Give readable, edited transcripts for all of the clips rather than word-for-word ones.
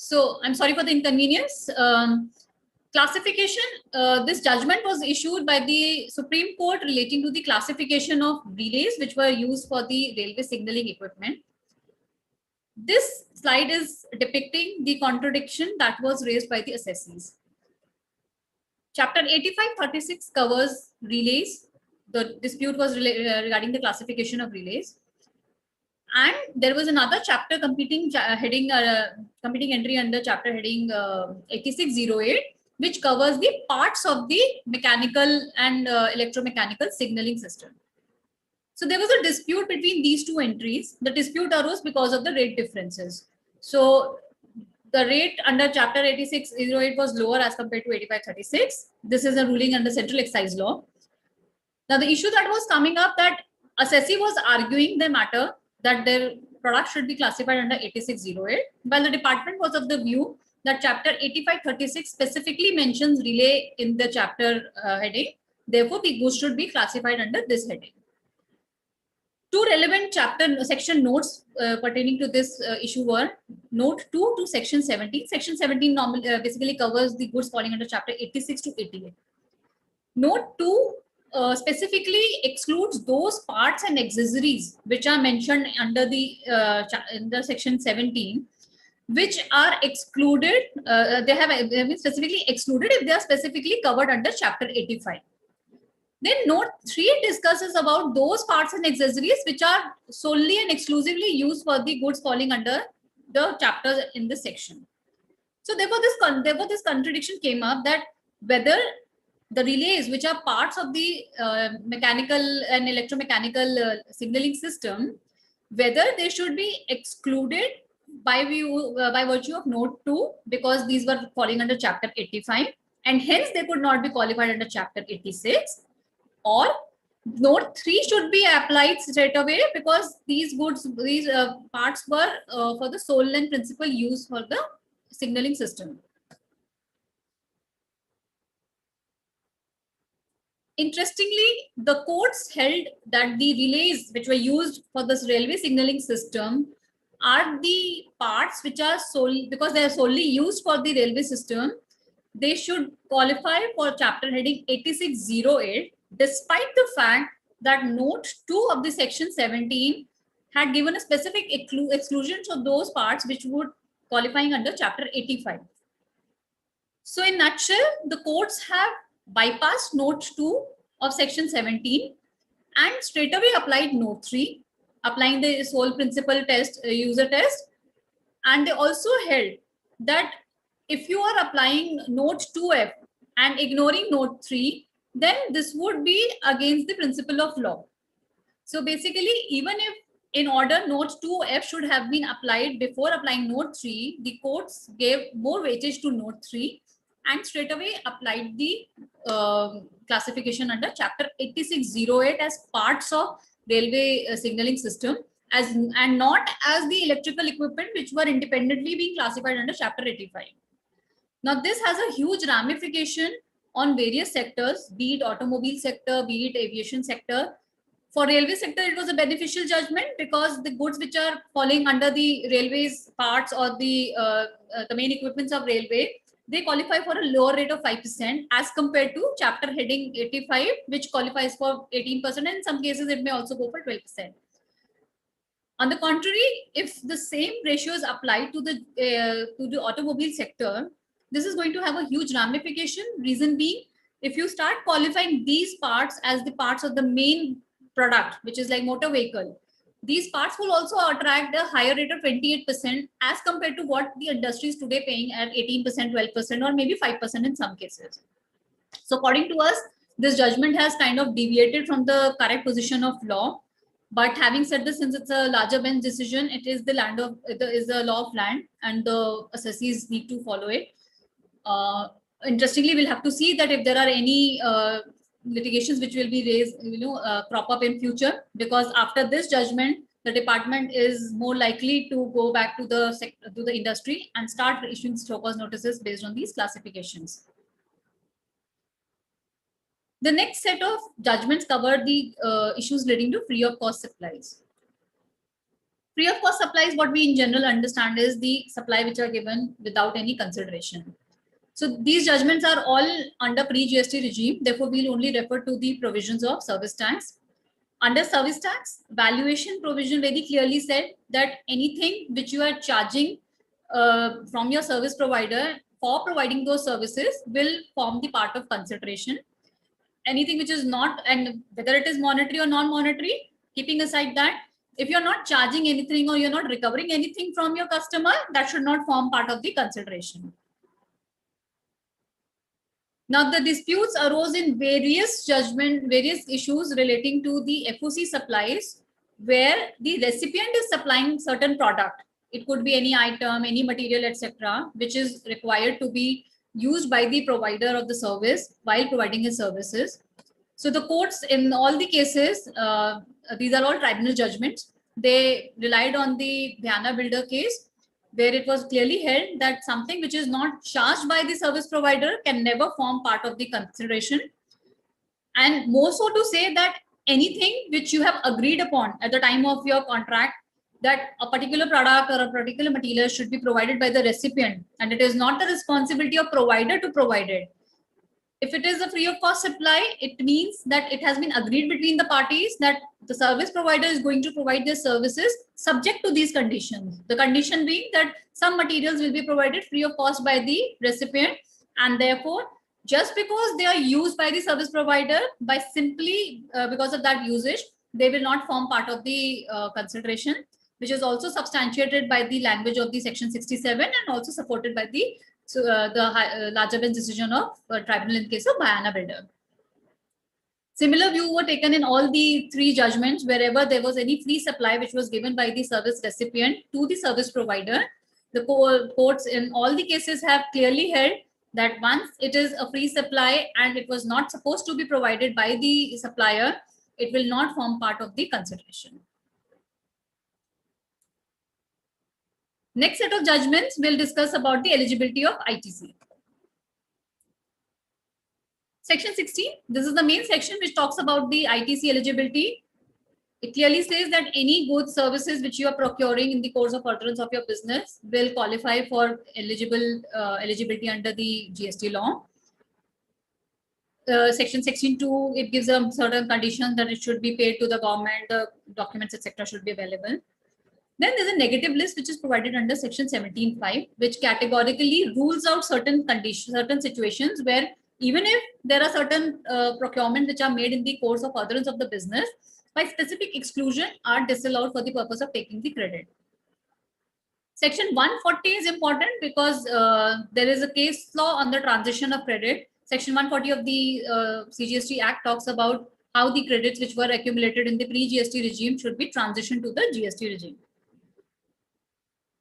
So I'm sorry for the inconvenience. Classification, this judgment was issued by the Supreme Court relating to the classification of relays which were used for the railway signaling equipment. This slide is depicting the contradiction that was raised by the assessees. Chapter 8536 covers relays. The dispute was regarding the classification of relays. And there was another chapter competing heading, competing entry under chapter heading 8608, which covers the parts of the mechanical and electromechanical signaling system. So there was a dispute between these two entries. The dispute arose because of the rate differences. So the rate under chapter 8608 was lower as compared to 8536. This is a ruling under central excise law. Now the issue that was coming up, that assessee was arguing the matter that their product should be classified under 8608, while the department was of the view that chapter 8536 specifically mentions relay in the chapter heading. Therefore, the goods should be classified under this heading. Two relevant chapter section notes pertaining to this issue were note 2 to section 17. Section 17 basically covers the goods falling under chapter 86 to 88. Note 2 specifically excludes those parts and accessories which are mentioned under the in the section 17, which are excluded. They have been specifically excluded if they are specifically covered under chapter 85. Then note 3 discusses about those parts and accessories which are solely and exclusively used for the goods falling under the chapters in this section. So therefore this contradiction came up, that whether the relays which are parts of the mechanical and electromechanical signaling system, whether they should be excluded by virtue of note 2, because these were falling under chapter 85 and hence they could not be qualified under chapter 86, or note 3 should be applied straight away because these goods, these parts were for the sole and principal use for the signaling system. Interestingly, the courts held that the relays which were used for this railway signaling system are the parts which are solely, because they are solely used for the railway system, they should qualify for chapter heading 8608, despite the fact that note 2 of the section 17 had given a specific exclusion of those parts which would qualifying under chapter 85. So in nutshell, the courts have bypassed note 2 of section 17 and straight away applied note 3, applying the sole principal test, user test. And they also held that if you are applying note 2F and ignoring note 3, then this would be against the principle of law. So basically, even if in order note 2F should have been applied before applying note 3, the courts gave more weightage to note 3 and straight away applied the classification under chapter 8608 as parts of railway signaling system, as and not as the electrical equipment which were independently being classified under chapter 85. Now this has a huge ramification on various sectors, be it automobile sector, be it aviation sector. For railway sector, it was a beneficial judgment because the goods which are falling under the railways parts or the main equipments of railway, they qualify for a lower rate of 5% as compared to chapter heading 85, which qualifies for 18%, and in some cases it may also go for 12%. On the contrary, if the same ratios apply to the automobile sector, this is going to have a huge ramification. Reason being, if you start qualifying these parts as the parts of the main product, which is like motor vehicle, these parts will also attract a higher rate of 28% as compared to what the industry is today paying at 18%, 12%, or maybe 5% in some cases. So according to us, this judgment has kind of deviated from the correct position of law. But having said this, since it's a larger bench decision, it is the law of land, and the assessees need to follow it. Interestingly, we'll have to see that if there are any litigations which will be raised, crop up in future, because after this judgment, the department is more likely to go back to the industry and start issuing show cause notices based on these classifications. The next set of judgments cover the issues leading to free of cost supplies. Free of cost supplies, what we in general understand is the supply which are given without any consideration. So these judgments are all under pre-GST regime. Therefore, we'll only refer to the provisions of service tax. Under service tax, valuation provision very clearly said that anything which you are charging from your service provider for providing those services will form the part of consideration. Anything which is not, and whether it is monetary or non-monetary, keeping aside that, if you're not charging anything or you're not recovering anything from your customer, that should not form part of the consideration. Now, the disputes arose in various issues relating to the FOC supplies, where the recipient is supplying certain product. It could be any item, any material, etc., which is required to be used by the provider of the service while providing his services. So the courts in all the cases, these are all tribunal judgments. They relied on the Dhyana Builder case, where it was clearly held that something which is not charged by the service provider can never form part of the consideration. And more so to say that anything which you have agreed upon at the time of your contract, that a particular product or a particular material should be provided by the recipient, and it is not the responsibility of provider to provide it. If it is a free of cost supply, it means that it has been agreed between the parties that the service provider is going to provide their services subject to these conditions. The condition being that some materials will be provided free of cost by the recipient, and therefore, just because they are used by the service provider, by simply because of that usage, they will not form part of the consideration, which is also substantiated by the language of the section 67 and also supported by the larger bench decision of tribunal in case of Bhayana Builder. Similar view were taken in all the three judgments wherever there was any free supply which was given by the service recipient to the service provider. The courts in all the cases have clearly held that once it is a free supply and it was not supposed to be provided by the supplier, it will not form part of the consideration. Next set of judgments we'll discuss about the eligibility of ITC. Section 16, this is the main section which talks about the ITC eligibility. It clearly says that any goods, services which you are procuring in the course of furtherance of your business will qualify for eligibility under the GST law. Section 16(2), it gives a certain condition that it should be paid to the government, the documents, etc. should be available. Then there's a negative list which is provided under section 17(5), which categorically rules out certain conditions, certain situations where even if there are certain procurement which are made in the course of furtherance of the business, by specific exclusion are disallowed for the purpose of taking the credit. Section 140 is important because there is a case law on the transition of credit. Section 140 of the CGST Act talks about how the credits which were accumulated in the pre-GST regime should be transitioned to the GST regime.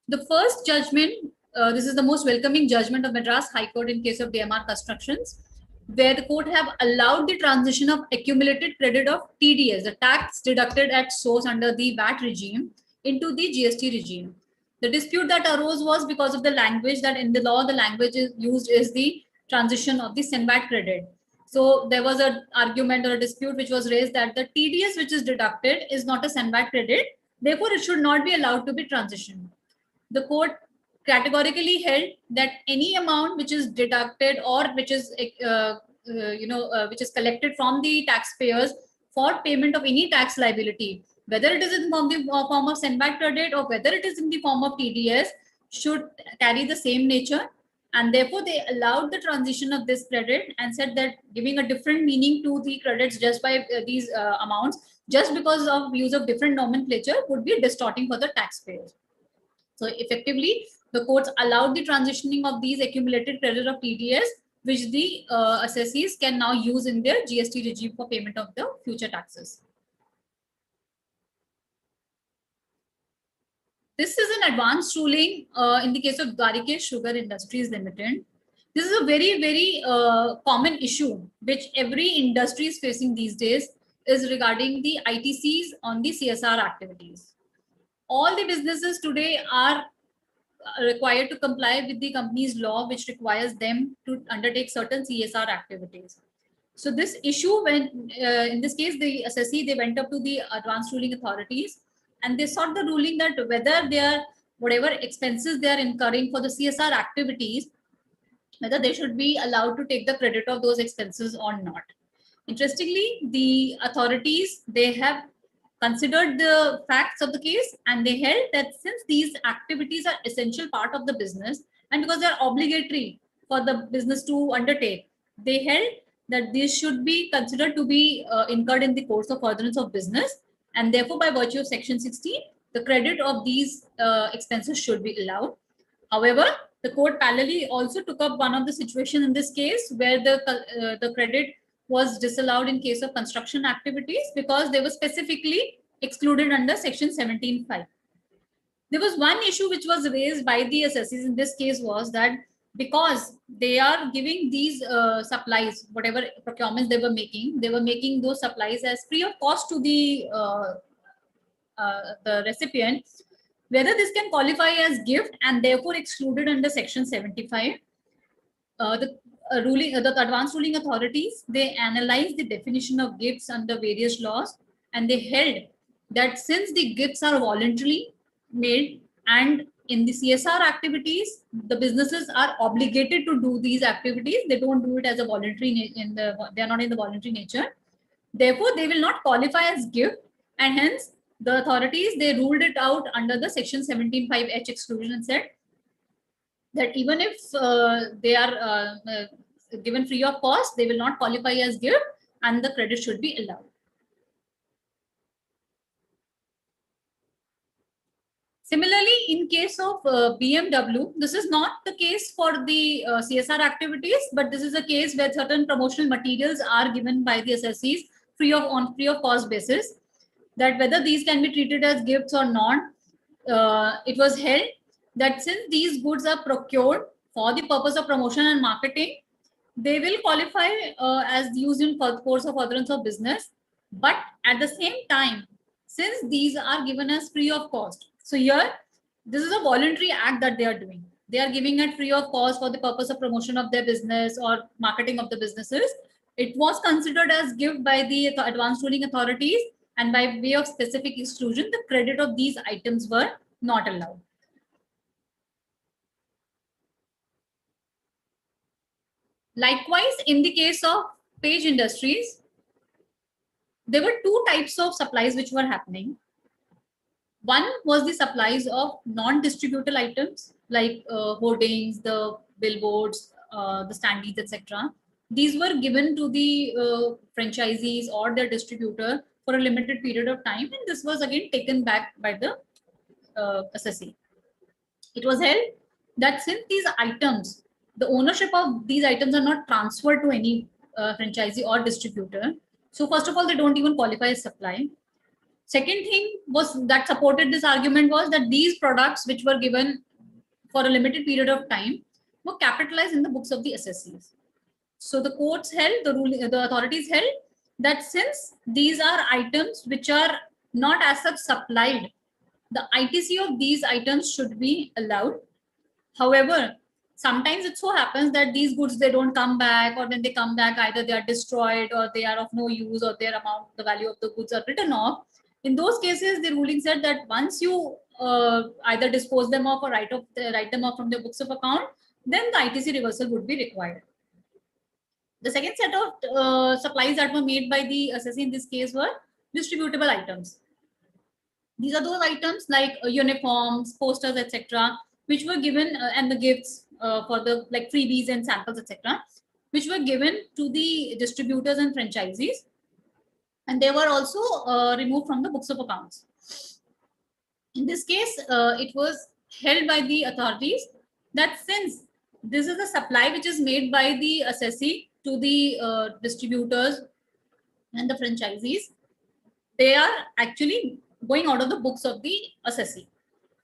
The first judgment, this is the most welcoming judgment of Madras High Court in case of DMR Constructions, where the court have allowed the transition of accumulated credit of TDS, the tax deducted at source under the VAT regime, into the GST regime. The dispute that arose was because of the language that in the law, the language is used is the transition of the SENVAT credit. So there was an argument or a dispute which was raised that the TDS which is deducted is not a SENVAT credit, therefore it should not be allowed to be transitioned. The court categorically held that any amount which is deducted or which is which is collected from the taxpayers for payment of any tax liability, whether it is in the form of SENVAT credit or whether it is in the form of TDS, should carry the same nature. And therefore, they allowed the transition of this credit and said that giving a different meaning to the credits just by these amounts, just because of use of different nomenclature, would be distorting for the taxpayers. So effectively, the courts allowed the transitioning of these accumulated credit of TDS, which the assessees can now use in their GST regime for payment of the future taxes. This is an advanced ruling in the case of Dwarikesh Sugar Industries Limited. This is a very, very common issue which every industry is facing these days, is regarding the ITCs on the CSR activities. All the businesses today are required to comply with the company's law, which requires them to undertake certain CSR activities. So this issue, when in this case, the assessee, they went up to the advanced ruling authorities and they sought the ruling that whether they are, whatever expenses they are incurring for the CSR activities, whether they should be allowed to take the credit of those expenses or not. Interestingly, the authorities, they have considered the facts of the case, and they held that since these activities are essential part of the business and because they are obligatory for the business to undertake, they held that these should be considered to be incurred in the course of furtherance of business, and therefore by virtue of section 16, the credit of these expenses should be allowed. However, the court parallelly also took up one of the situations in this case where the credit was disallowed in case of construction activities because they were specifically excluded under section 17(5). There was one issue which was raised by the assessees in this case was that because they are giving these supplies, whatever procurements they were making those supplies as free of cost to the recipient, whether this can qualify as gift and therefore excluded under section 75. The advanced ruling authorities, they analyzed the definition of gifts under various laws, and they held that since the gifts are voluntarily made and in the CSR activities, the businesses are obligated to do these activities. They don't do it as a voluntary they are not in the voluntary nature. Therefore, they will not qualify as gift, and hence the authorities, they ruled it out under the section 17(5)(h) exclusion and said that even if they are given free of cost, they will not qualify as gift and the credit should be allowed. Similarly, in case of BMW, this is not the case for the CSR activities, but this is a case where certain promotional materials are given by the assessees on free of cost basis. That whether these can be treated as gifts or not, it was held that since these goods are procured for the purpose of promotion and marketing, they will qualify as used in course of furtherance of business. But at the same time, since these are given as free of cost, so here this is a voluntary act that they are doing. They are giving it free of cost for the purpose of promotion of their business or marketing of the businesses. It was considered as gift by the advanced ruling authorities, and by way of specific exclusion, the credit of these items were not allowed. Likewise, in the case of Page Industries, there were two types of supplies which were happening. One was the supplies of non-distributable items like hoardings, the billboards, the standees, etc. These were given to the franchisees or their distributor for a limited period of time, and this was again taken back by the assessee. It was held that since these items, the ownership of these items are not transferred to any franchisee or distributor, so first of all, they don't even qualify as supply. Second thing was that supported this argument was that these products which were given for a limited period of time were capitalized in the books of the assessees. So the courts held, the authorities held that since these are items which are not as such supplied, the ITC of these items should be allowed. However, sometimes it so happens that these goods, they don't come back, or when they come back, either they are destroyed or they are of no use, or their amount, the value of the goods are written off. In those cases, the ruling said that once you either dispose them off or write them off from the books of account, then the ITC reversal would be required. The second set of supplies that were made by the assessee in this case were distributable items. These are those items like uniforms, posters, etc., which were given, and the gifts for the like freebies and samples, etc., which were given to the distributors and franchisees, and they were also removed from the books of accounts. In this case, it was held by the authorities that since this is a supply which is made by the assessee to the distributors and the franchisees, they are actually going out of the books of the assessee.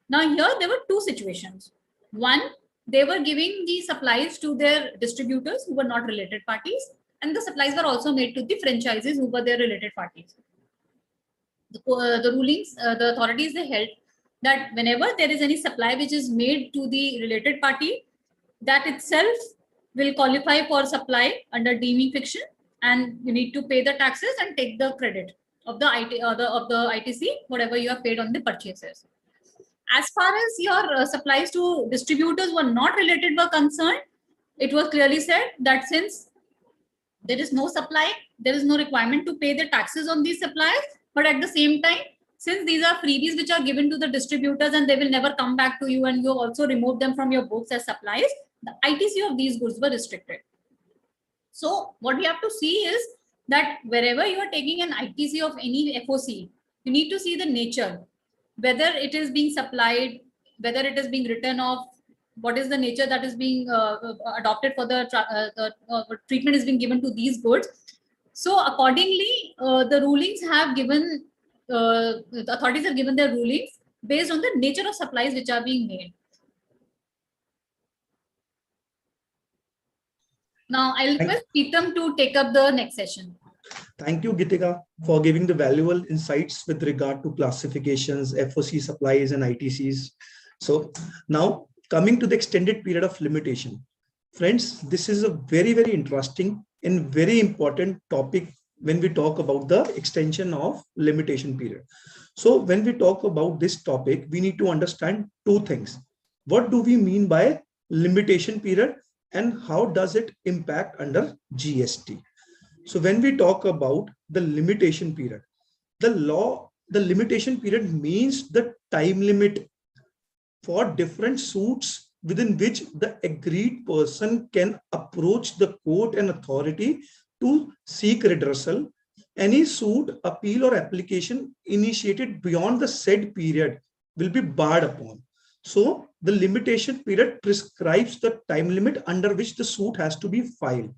Now here there were two situations. One, they were giving the supplies to their distributors who were not related parties, and the supplies were also made to the franchises who were their related parties. The rulings, the authorities, they held that whenever there is any supply which is made to the related party, that itself will qualify for supply under deeming fiction, and you need to pay the taxes and take the credit of the ITC, whatever you have paid on the purchases. As far as your supplies to distributors were not related were concerned, it was clearly said that since there is no supply, there is no requirement to pay the taxes on these supplies. But at the same time, since these are freebies which are given to the distributors and they will never come back to you, and you also remove them from your books as supplies, the ITC of these goods were restricted. So what we have to see is that wherever you are taking an ITC of any FOC, you need to see the nature, whether it is being supplied, whether it is being written off, what is the nature that is being adopted for the treatment is being given to these goods. So accordingly, the rulings have given, the authorities have given their rulings based on the nature of supplies which are being made. Now I'll request Preetham to take up the next session. Thank you, Geetika, for giving the valuable insights with regard to classifications, FOC supplies, and ITCs. So now coming to the extended period of limitation. Friends, this is a very, very interesting and very important topic when we talk about the extension of limitation period. So when we talk about this topic, we need to understand two things. What do we mean by limitation period and how does it impact under GST? So when we talk about the limitation period, the limitation period means the time limit for different suits within which the aggrieved person can approach the court and authority to seek redressal. Any suit, appeal, or application initiated beyond the said period will be barred upon. So the limitation period prescribes the time limit under which the suit has to be filed.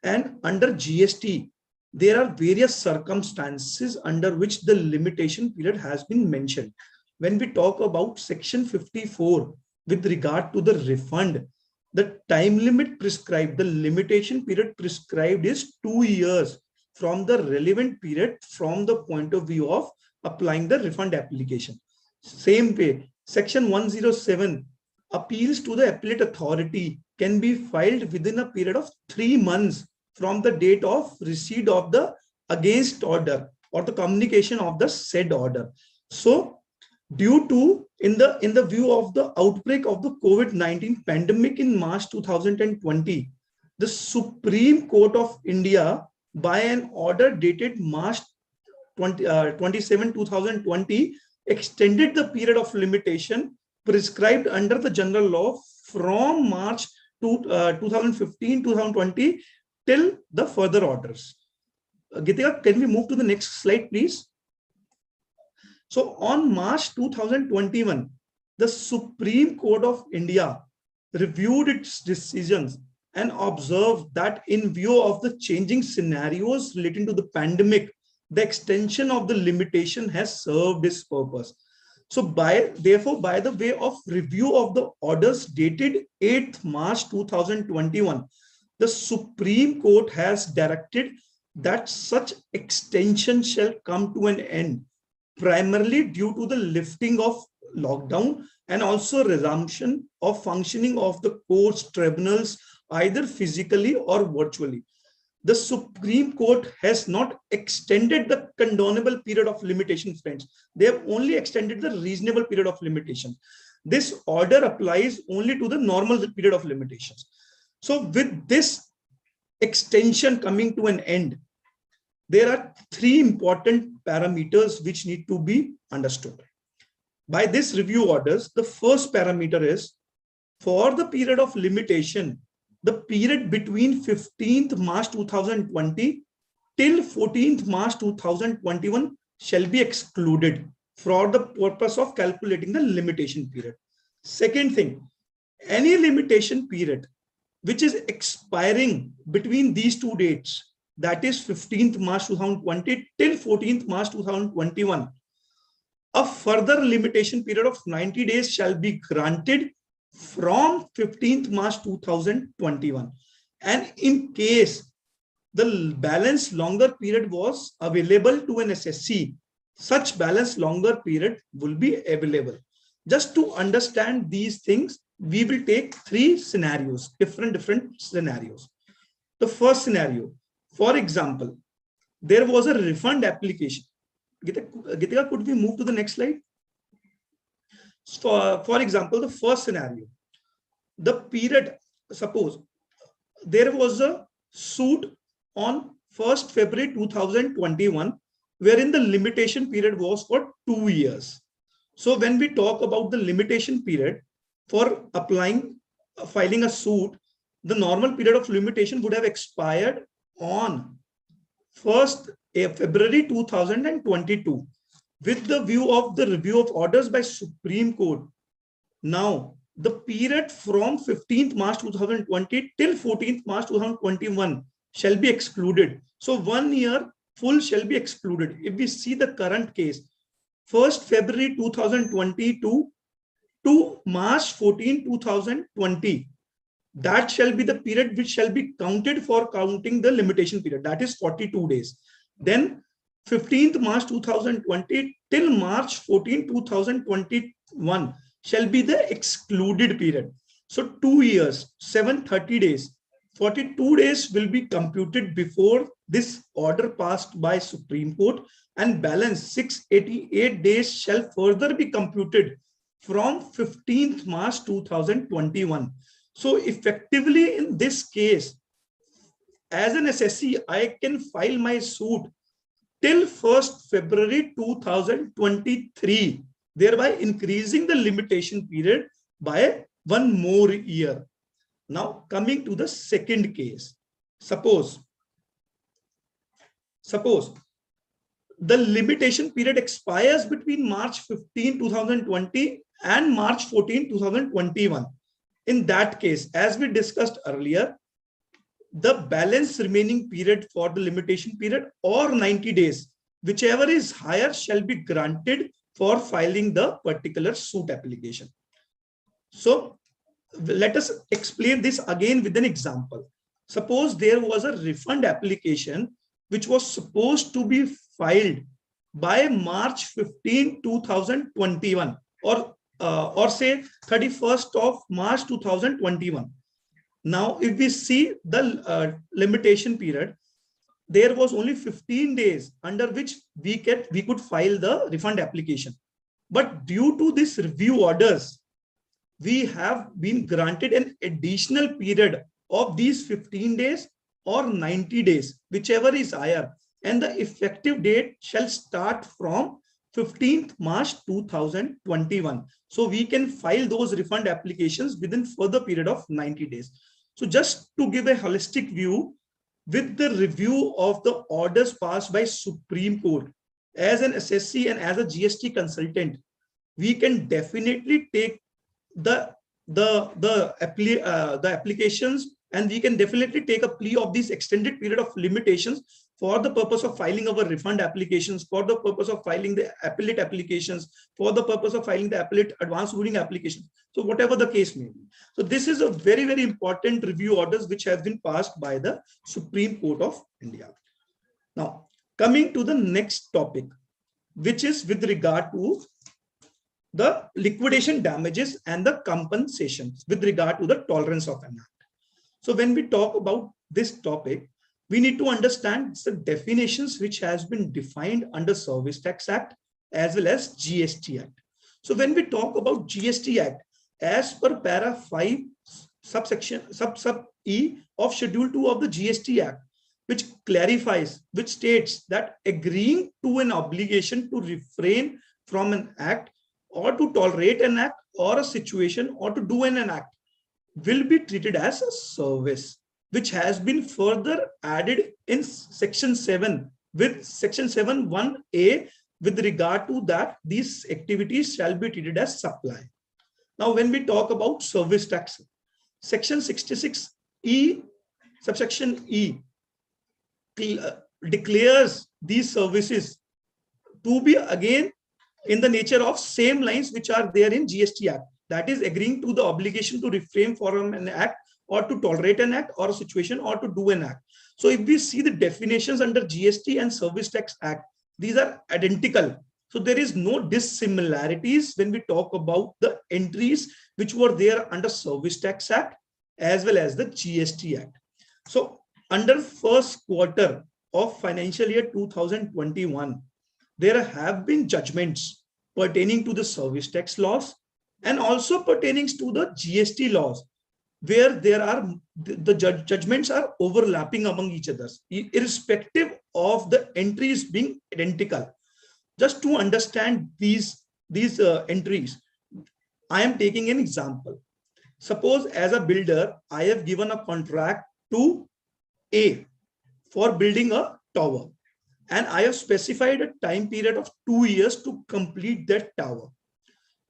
And under GST, there are various circumstances under which the limitation period has been mentioned. When we talk about section 54 with regard to the refund, the time limit prescribed, the limitation period prescribed is 2 years from the relevant period from the point of view of applying the refund application. Same way, section 107, appeals to the appellate authority can be filed within a period of 3 months from the date of receipt of the against order or the communication of the said order. So due to in the view of the outbreak of the COVID-19 pandemic in March 2020, the Supreme Court of India, by an order dated March 27, 2020, extended the period of limitation prescribed under the general law from March 2015, 2020 till the further orders. Geetika, can we move to the next slide, please? So on March 2021, the Supreme Court of India reviewed its decisions and observed that in view of the changing scenarios relating to the pandemic, the extension of the limitation has served its purpose. So therefore, by the way of review of the orders dated 8th March 2021, the Supreme Court has directed that such extension shall come to an end, primarily due to the lifting of lockdown and also resumption of functioning of the courts, tribunals, either physically or virtually. The Supreme Court has not extended the condonable period of limitation, friends. They have only extended the reasonable period of limitation. This order applies only to the normal period of limitations. So with this extension coming to an end, there are 3 important parameters which need to be understood. By this review orders, the first parameter is for the period of limitation, the period between 15th March 2020 till 14th March 2021 shall be excluded for the purpose of calculating the limitation period. Second thing, any limitation period which is expiring between these 2 dates, that is 15th March 2020 till 14th March 2021, a further limitation period of 90 days shall be granted from 15th March 2021. And in case the balance longer period was available to an SSC, such balance longer period will be available. Just to understand these things, we will take 3 scenarios, different scenarios. The first scenario, for example, there was a refund application Gitika, could we move to the next slide? For example, the first scenario, the period, suppose there was a suit on 1st February 2021, wherein the limitation period was for 2 years. So when we talk about the limitation period for filing a suit, the normal period of limitation would have expired on 1st February 2022. With the view of the review of orders by Supreme Court, now the period from 15th March 2020 till 14th March 2021 shall be excluded. So 1 year full shall be excluded. If we see the current case, 1st February 2022 to March 14, 2020, that shall be the period which shall be counted for counting the limitation period. That is 42 days. Then 15th March 2020 till March 14, 2021 shall be the excluded period. So 2 years, 730 days, 42 days will be computed before this order passed by Supreme Court, and balance 688 days shall further be computed from 15th March 2021. So effectively in this case, as an SSC, I can file my suit till 1st February 2023, thereby increasing the limitation period by 1 more year. Now coming to the second case, suppose the limitation period expires between March 15, 2020 and March 14, 2021. In that case, as we discussed earlier, the balance remaining period for the limitation period or 90 days, whichever is higher, shall be granted for filing the particular suit application. So let us explain this again with an example. Suppose there was a refund application which was supposed to be filed by March 15, 2021, or say 31st of March 2021. Now, if we see the limitation period, there was only 15 days under which we could file the refund application. But due to this review orders, we have been granted an additional period of these 15 days or 90 days, whichever is higher. And the effective date shall start from 15th March 2021. So we can file those refund applications within further period of 90 days. So just to give a holistic view, with the review of the orders passed by Supreme Court, as an SSC and as a GST consultant, we can definitely take the applications, and we can definitely take a plea of this extended period of limitations for the purpose of filing our refund applications, for the purpose of filing the appellate applications, for the purpose of filing the appellate advance ruling applications. So whatever the case may be. So this is a very, very important review orders which have been passed by the Supreme Court of India. Now, coming to the next topic, which is with regard to the liquidation damages and the compensations with regard to the tolerance of an act. So when we talk about this topic, we need to understand the definitions which has been defined under Service Tax Act as well as GST Act. So when we talk about GST Act, as per para 5 subsection sub E of Schedule 2 of the GST Act, which clarifies, which states that agreeing to an obligation to refrain from an act or to tolerate an act or a situation or to do an act will be treated as a service, which has been further added in section 7 with section 7(1)(a) with regard to that these activities shall be treated as supply. Now, when we talk about service tax, section 66E, subsection E, declares these services to be again in the nature of same lines which are there in GST Act. That is agreeing to the obligation to refrain from an act or to tolerate an act or a situation or to do an act. So if we see the definitions under GST and Service Tax Act, these are identical. So there is no dissimilarities when we talk about the entries which were there under Service Tax Act as well as the GST Act. So under first quarter of financial year 2021, there have been judgments pertaining to the service tax laws and also pertaining to the GST laws, where there are the judgments are overlapping among each other, irrespective of the entries being identical. Just to understand these entries, I am taking an example. Suppose as a builder, I have given a contract to A for building a tower, and I have specified a time period of 2 years to complete that tower.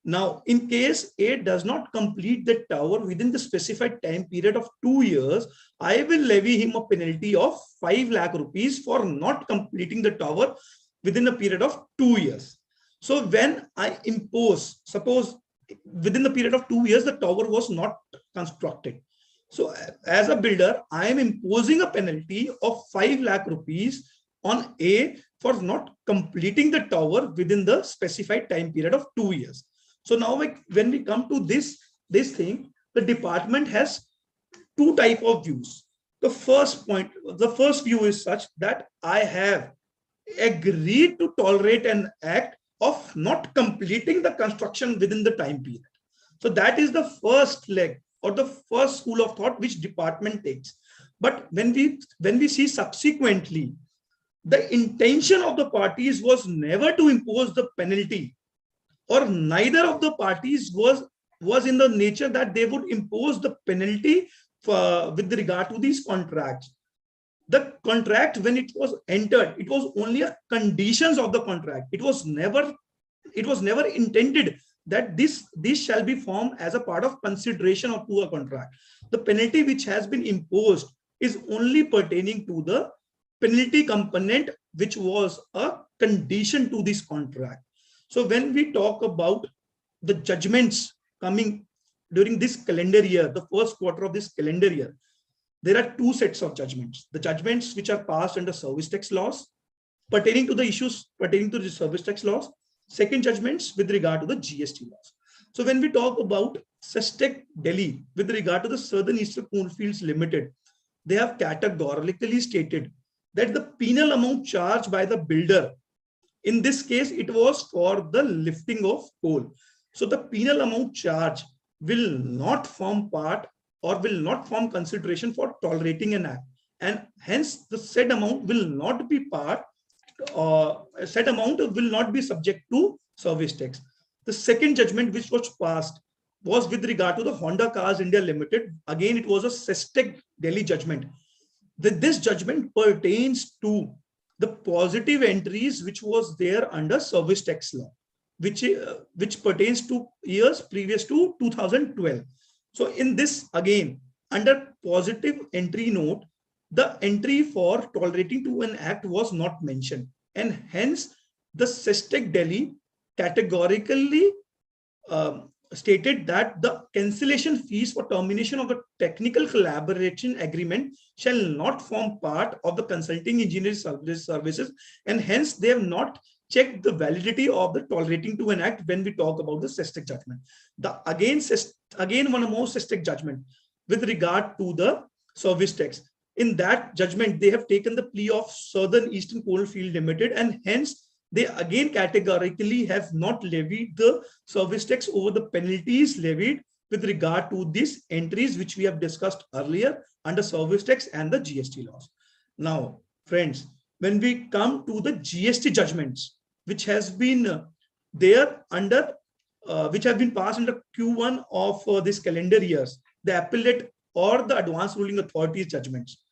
Now, in case A does not complete the tower within the specified time period of 2 years, I will levy him a penalty of 5 lakh rupees for not completing the tower within a period of 2 years. So when I impose, suppose within the period of 2 years, the tower was not constructed. So as a builder, I am imposing a penalty of 5 lakh rupees on A for not completing the tower within the specified time period of 2 years. So now when we come to this thing, the department has two type of views. The first view is such that I have agreed to tolerate an act of not completing the construction within the time period. So that is the first leg or the first school of thought which department takes. But when we see subsequently, the intention of the parties was never to impose the penalty, or neither of the parties was in the nature that they would impose the penalty with regard to these contracts. The contract, when it was entered, it was only a conditions of the contract. It was never intended that this shall be formed as a part of consideration of to a contract. The penalty which has been imposed is only pertaining to the penalty component, which was a condition to this contract. So when we talk about the judgments coming during this calendar year, the first quarter of this calendar year, there are two sets of judgments. The judgments which are passed under service tax laws pertaining to the issues pertaining to the service tax laws. Second, judgments with regard to the GST laws. So when we talk about Sestec Delhi with regard to the Southern Eastern Coalfields Limited, they have categorically stated that the penal amount charged by the builder, in this case, it was for the lifting of coal. So the penal amount charge will not form part or will not form consideration for tolerating an act, and hence the said amount will not be part, said amount will not be subject to service tax. The second judgment which was passed was with regard to the Honda Cars India Limited. Again, it was a Sestec Delhi judgment. This judgment pertains to the positive entries which was there under service tax law, which pertains to years previous to 2012. So in this, again, under positive entry note, the entry for tolerating to an act was not mentioned, and hence the Sestec Delhi categorically stated that the cancellation fees for termination of the technical collaboration agreement shall not form part of the consulting engineering services, and hence they have not checked the validity of the tolerating to an act when we talk about the Sestec judgment. Again one more Sestec judgment with regard to the service tax. In that judgment, they have taken the plea of Southern Eastern Coalfield Limited, and hence they again categorically have not levied the service tax over the penalties levied with regard to these entries which we have discussed earlier under service tax and the GST laws. Now, friends, when we come to the GST judgments, which has been there under, which have been passed under Q1 of this calendar years, the appellate or the advanced ruling authorities judgments,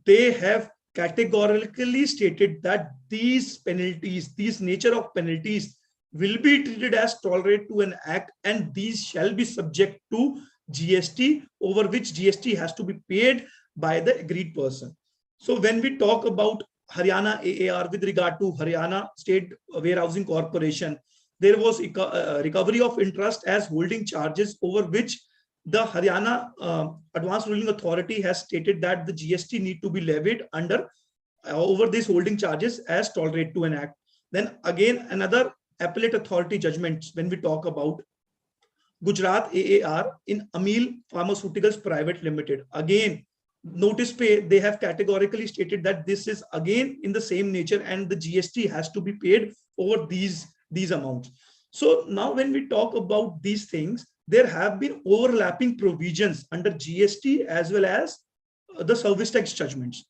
they have categorically stated that these penalties, these nature of penalties will be treated as tolerate to an act, and these shall be subject to GST, over which GST has to be paid by the agreed person. So when we talk about Haryana AAR with regard to Haryana State Warehousing Corporation, there was recovery of interest as holding charges, over which the Haryana Advanced Ruling Authority has stated that the GST need to be levied under over these holding charges as tolerate to an act. Then again, another appellate authority judgments when we talk about Gujarat AAR in Amil Pharmaceuticals Private Limited. Again, notice pay, they have categorically stated that this is again in the same nature and the GST has to be paid over these amounts. So now when we talk about these things, there have been overlapping provisions under GST as well as the service tax judgments.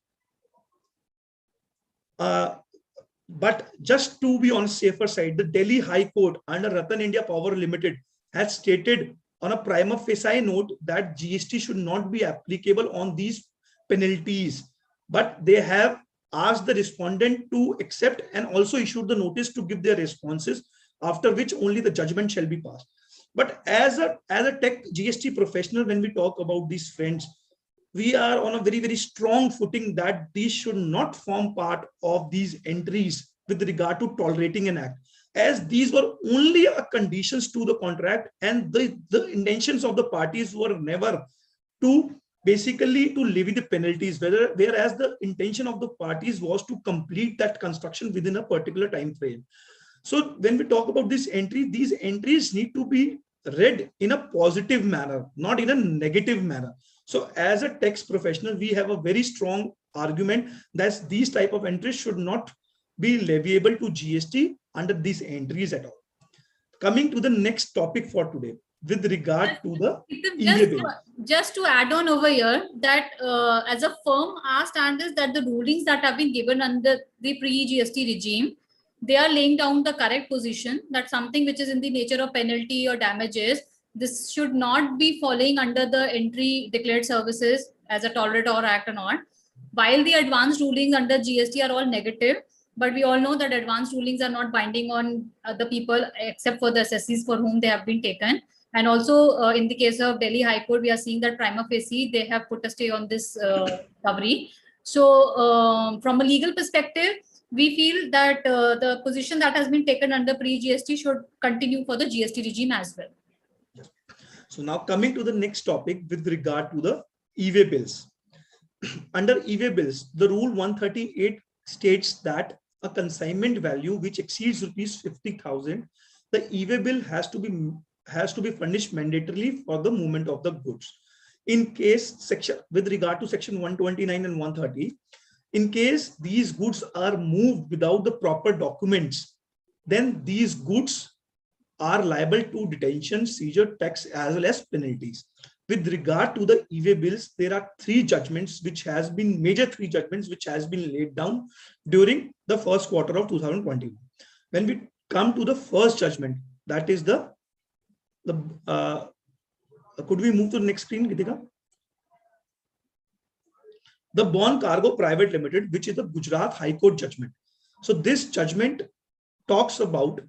But just to be on safer side, the Delhi High Court under Ratan India Power Limited has stated on a prima facie note that GST should not be applicable on these penalties, but they have asked the respondent to accept and also issued the notice to give their responses, after which only the judgment shall be passed. But as a tech GST professional, when we talk about these friends, we are on a very, very strong footing that these should not form part of these entries with regard to tolerating an act, as these were only a conditions to the contract and the intentions of the parties were never to basically to levy the penalties, whereas the intention of the parties was to complete that construction within a particular time frame. So when we talk about this entry, these entries need to be read in a positive manner, not in a negative manner. So as a tax professional, we have a very strong argument that these type of entries should not be leviable to GST under these entries at all. Coming to the next topic for today, with regard to the e-way bill. Just to add on over here, that as a firm, our stand is that the rulings that have been given under the pre-GST regime, they are laying down the correct position, that something which is in the nature of penalty or damages, this should not be falling under the entry declared services as a tolerate or act or not. While the advanced rulings under GST are all negative, but we all know that advanced rulings are not binding on the people except for the assessees for whom they have been taken. And also in the case of Delhi High Court, we are seeing that prima facie, they have put a stay on this recovery. So from a legal perspective, we feel that the position that has been taken under pre-GST should continue for the GST regime as well. So now coming to the next topic with regard to the e-way bills. Under e-way bills, the rule 138 states that a consignment value which exceeds rupees 50,000, the e-way bill has to be furnished mandatorily for the movement of the goods. In case with regard to section 129 and 130, in case these goods are moved without the proper documents, then these goods are liable to detention, seizure, tax, as well as penalties. With regard to the e-way bills, there are major three judgments which has been laid down during the first quarter of 2021. When we come to the first judgment, that is could we move to the next screen, Gitika? The Bond Cargo Private Limited, which is the Gujarat High Court judgment. So this judgment talks about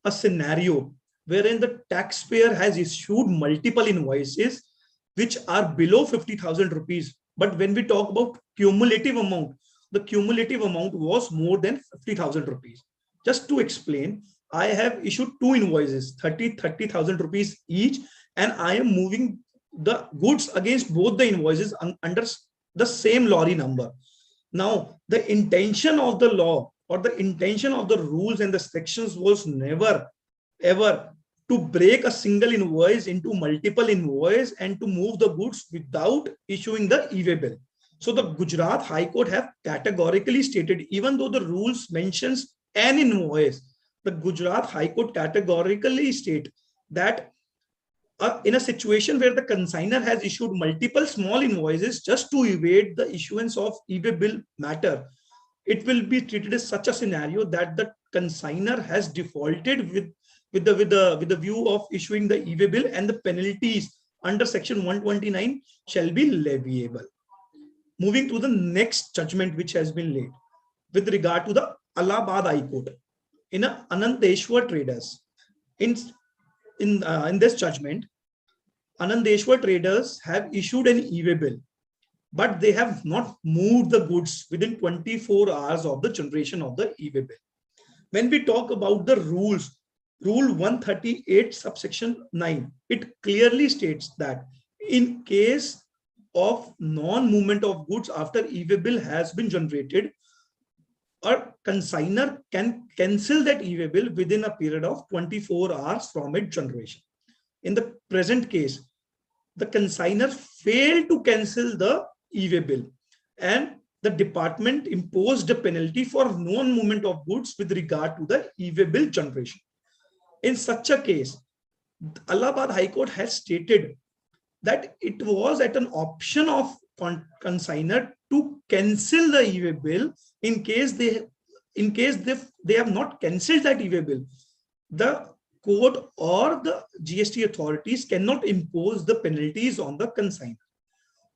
a scenario wherein the taxpayer has issued multiple invoices which are below 50,000 rupees. But when we talk about cumulative amount, the cumulative amount was more than 50,000 rupees. Just to explain, I have issued two invoices, 30,000 rupees each, and I am moving the goods against both the invoices under the same lorry number. Now, the intention of the law or the intention of the rules and the sections was never ever to break a single invoice into multiple invoices and to move the goods without issuing the e-way bill. So the Gujarat High Court have categorically stated, even though the rules mentions an invoice, the Gujarat High Court categorically state that in a situation where the consignor has issued multiple small invoices just to evade the issuance of e-way bill matter, it will be treated as such a scenario that the consignor has defaulted with the view of issuing the e-way bill, and the penalties under section 129 shall be leviable. Moving to the next judgment which has been laid with regard to the Allahabad High Court in a Anandeshwar Traders. In this judgment, Anandeshwar Traders have issued an e-way bill, but they have not moved the goods within 24 hours of the generation of the e-way bill. When we talk about the rules, Rule 138 subsection 9, it clearly states that in case of non-movement of goods after e-way bill has been generated, a consignor can cancel that e-way bill within a period of 24 hours from its generation. In the present case, the consignor failed to cancel the e-way bill, and the department imposed a penalty for non-movement of goods with regard to the e-way bill generation. In such a case, Allahabad High Court has stated that it was at an option of consignor to cancel the e-way bill in case they have not cancelled that e-way bill. The court or the GST authorities cannot impose the penalties on the consignor.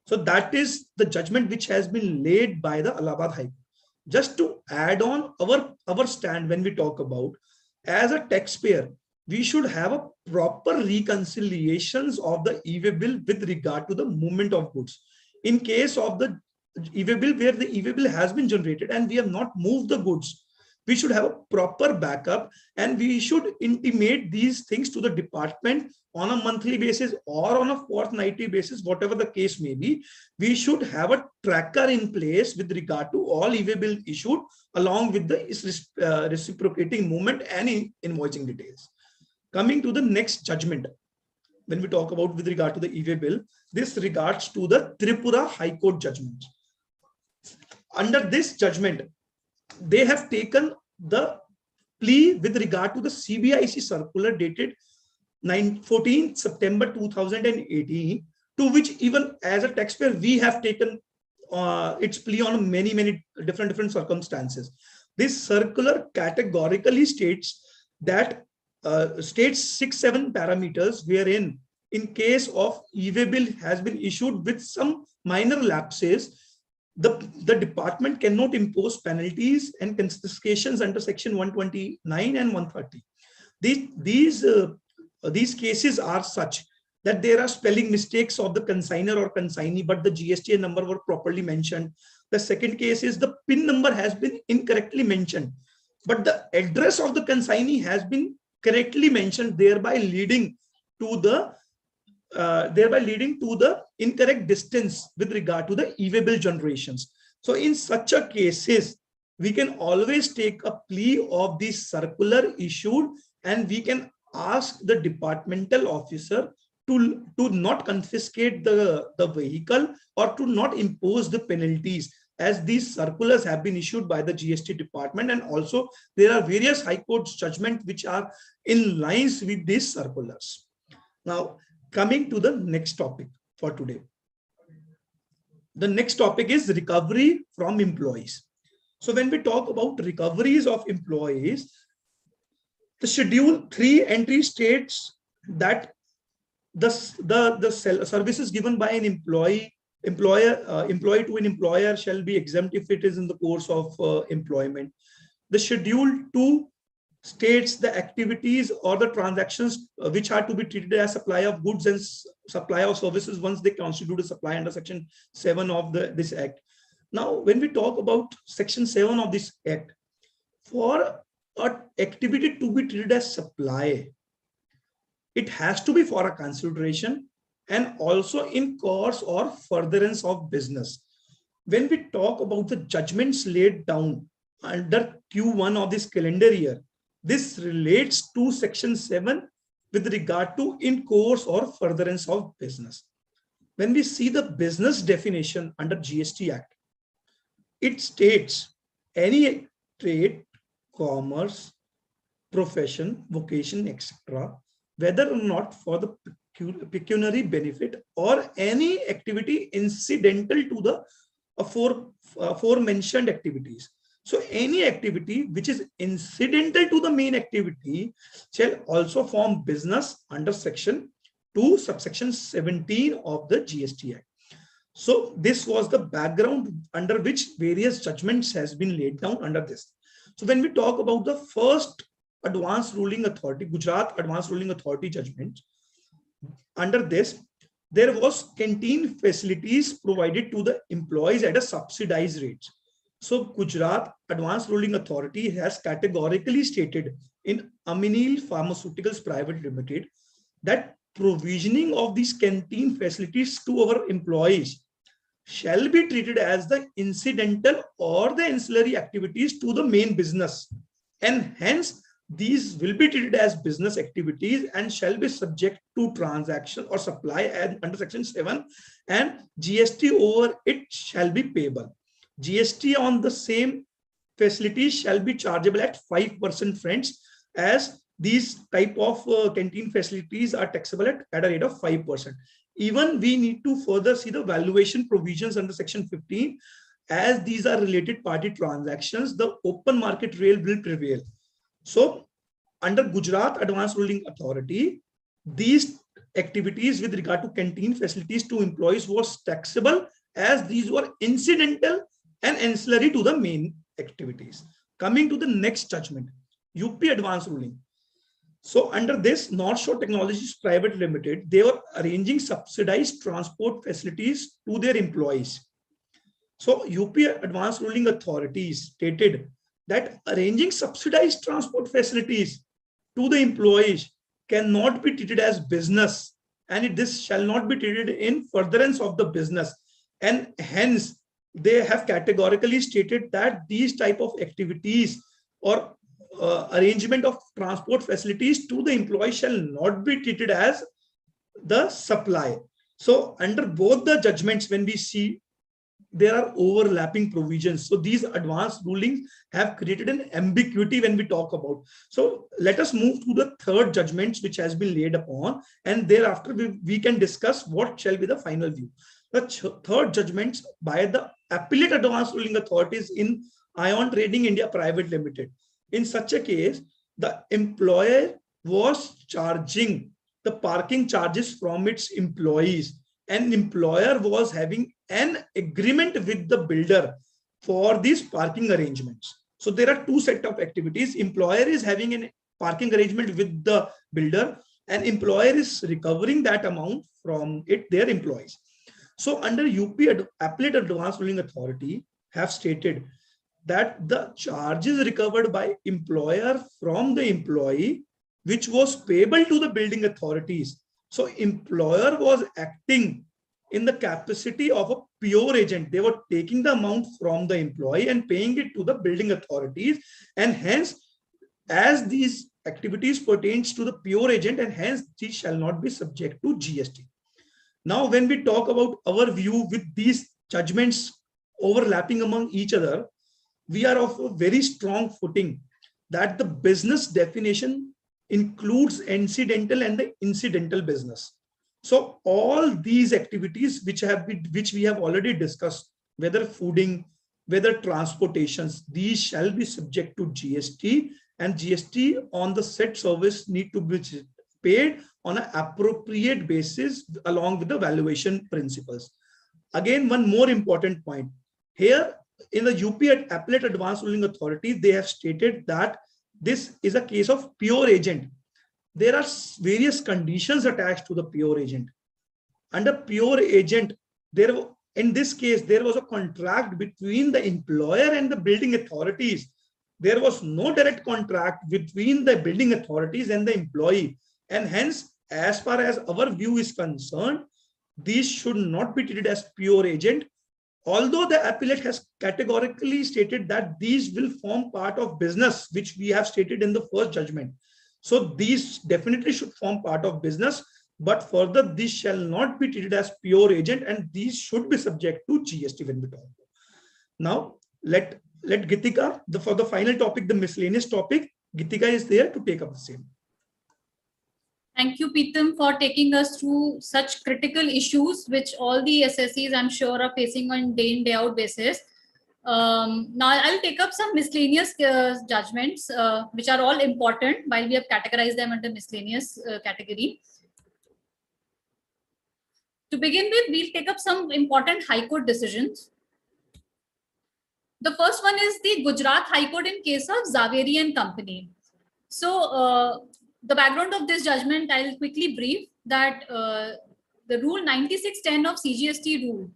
So that is the judgment which has been laid by the Allahabad High Court. Just to add on our stand when we talk about, as a taxpayer, we should have a proper reconciliations of the e-way bill with regard to the movement of goods. In case of the e-way bill where the e-way bill has been generated and we have not moved the goods, we should have a proper backup, and we should intimate these things to the department on a monthly basis or on a fortnightly basis, whatever the case may be. We should have a tracker in place with regard to all e-way bill issued along with the reciprocating movement and invoicing details. Coming to the next judgment, when we talk about with regard to the e-way bill, this regards to the Tripura High Court judgment. Under this judgment, they have taken the plea with regard to the CBIC circular dated 14 September 2018, to which even as a taxpayer, we have taken its plea on many different circumstances. This circular categorically states that states 6-7 parameters wherein in case of e-way bill has been issued with some minor lapses, the department cannot impose penalties and confiscations under section 129 and 130. These cases are such that there are spelling mistakes of the consignor or consignee, but the GST number were properly mentioned. The second case is the PIN number has been incorrectly mentioned, but the address of the consignee has been correctly mentioned, thereby leading to the incorrect distance with regard to the e-way bill generations. So in such a cases, we can always take a plea of the circular issued, and we can ask the departmental officer to not confiscate the vehicle or to not impose the penalties, as these circulars have been issued by the GST department, and also there are various high courts judgments which are in lines with these circulars. Now, coming to the next topic for today. The next topic is recovery from employees. So when we talk about recoveries of employees, the Schedule 3 entry states that the services given by an employee to an employer shall be exempt if it is in the course of employment. The Schedule 2 states the activities or the transactions which are to be treated as supply of goods and supply of services once they constitute a supply under section 7 of this act. Now, when we talk about section 7 of this act, for an activity to be treated as supply, it has to be for a consideration and also in course or furtherance of business. When we talk about the judgments laid down under Q1 of this calendar year, this relates to section 7 with regard to in course or furtherance of business. When we see the business definition under GST Act, it states any trade, commerce, profession, vocation, etc., whether or not for the pecuniary benefit or any activity incidental to the aforementioned activities. So any activity which is incidental to the main activity shall also form business under section 2 subsection 17 of the GST Act. So this was the background under which various judgments has been laid down under this. So when we talk about the first Advanced Ruling Authority, Gujarat Advanced Ruling Authority judgment, under this, there was canteen facilities provided to the employees at a subsidized rate. So Gujarat Advanced Ruling Authority has categorically stated in Amneal Pharmaceuticals Private Limited that provisioning of these canteen facilities to our employees shall be treated as the incidental or the ancillary activities to the main business, and hence these will be treated as business activities and shall be subject to transaction or supply and under section 7, and GST over it shall be payable. GST on the same facilities shall be chargeable at 5%, friends, as these type of canteen facilities are taxable at a rate of 5%. Even we need to further see the valuation provisions under section 15, as these are related party transactions, the open market rule will prevail. So under Gujarat Advanced Ruling Authority, these activities with regard to canteen facilities to employees was taxable, as these were incidental and ancillary to the main activities. Coming to the next judgment, UP Advanced Ruling. So under this, North Shore Technologies Private Limited, they were arranging subsidized transport facilities to their employees. So UP Advanced Ruling Authority stated that arranging subsidized transport facilities to the employees cannot be treated as business, and this shall not be treated in furtherance of the business. And hence, they have categorically stated that these type of activities or arrangement of transport facilities to the employee shall not be treated as the supply. So under both the judgments, when we see, there are overlapping provisions. So these advanced rulings have created an ambiguity when we talk about. So let us move to the third judgments which has been laid upon, and thereafter we can discuss what shall be the final view. The third judgments by the Appellate Advanced Ruling Authorities in Ion Trading India Private Limited. In such a case, the employer was charging the parking charges from its employees, and employer was having an agreement with the builder for these parking arrangements. So there are two sets of activities. Employer is having a parking arrangement with the builder, and employer is recovering that amount from their employees. So under UP Appellate Advanced Ruling Authority have stated that the charges recovered by employer from the employee, which was payable to the building authorities. So employer was acting in the capacity of a pure agent. They were taking the amount from the employee and paying it to the building authorities, and hence, as these activities pertains to the pure agent, and hence these shall not be subject to GST. Now, when we talk about our view with these judgments overlapping among each other, we are of a very strong footing that the business definition includes incidental and the incidental business. So all these activities which we have already discussed, whether fooding, whether transportations, these shall be subject to GST, and GST on the said service need to be paid on an appropriate basis along with the valuation principles. Again, one more important point here, in the UP Appellate Advanced Ruling Authority, they have stated that this is a case of pure agent. There are various conditions attached to the pure agent. Under pure agent, in this case, there was a contract between the employer and the building authorities. There was no direct contract between the building authorities and the employee. And hence, as far as our view is concerned, these should not be treated as pure agent. Although the appellate has categorically stated that these will form part of business, which we have stated in the first judgment. So these definitely should form part of business, but further, this shall not be treated as pure agent, and these should be subject to GST when we talk about. Now, let Gitika, for the final topic, the miscellaneous topic, Gitika is there to take up the same. Thank you, Peetam, for taking us through such critical issues, which all the SSEs, I'm sure, are facing on day in, day out basis. Now, I'll take up some miscellaneous judgments, which are all important, while we have categorized them under miscellaneous category. To begin with, we'll take up some important High Court decisions. The first one is the Gujarat High Court in case of Zaveri and Company. So, the background of this judgment, I'll quickly brief that the rule 9610 of CGST rule,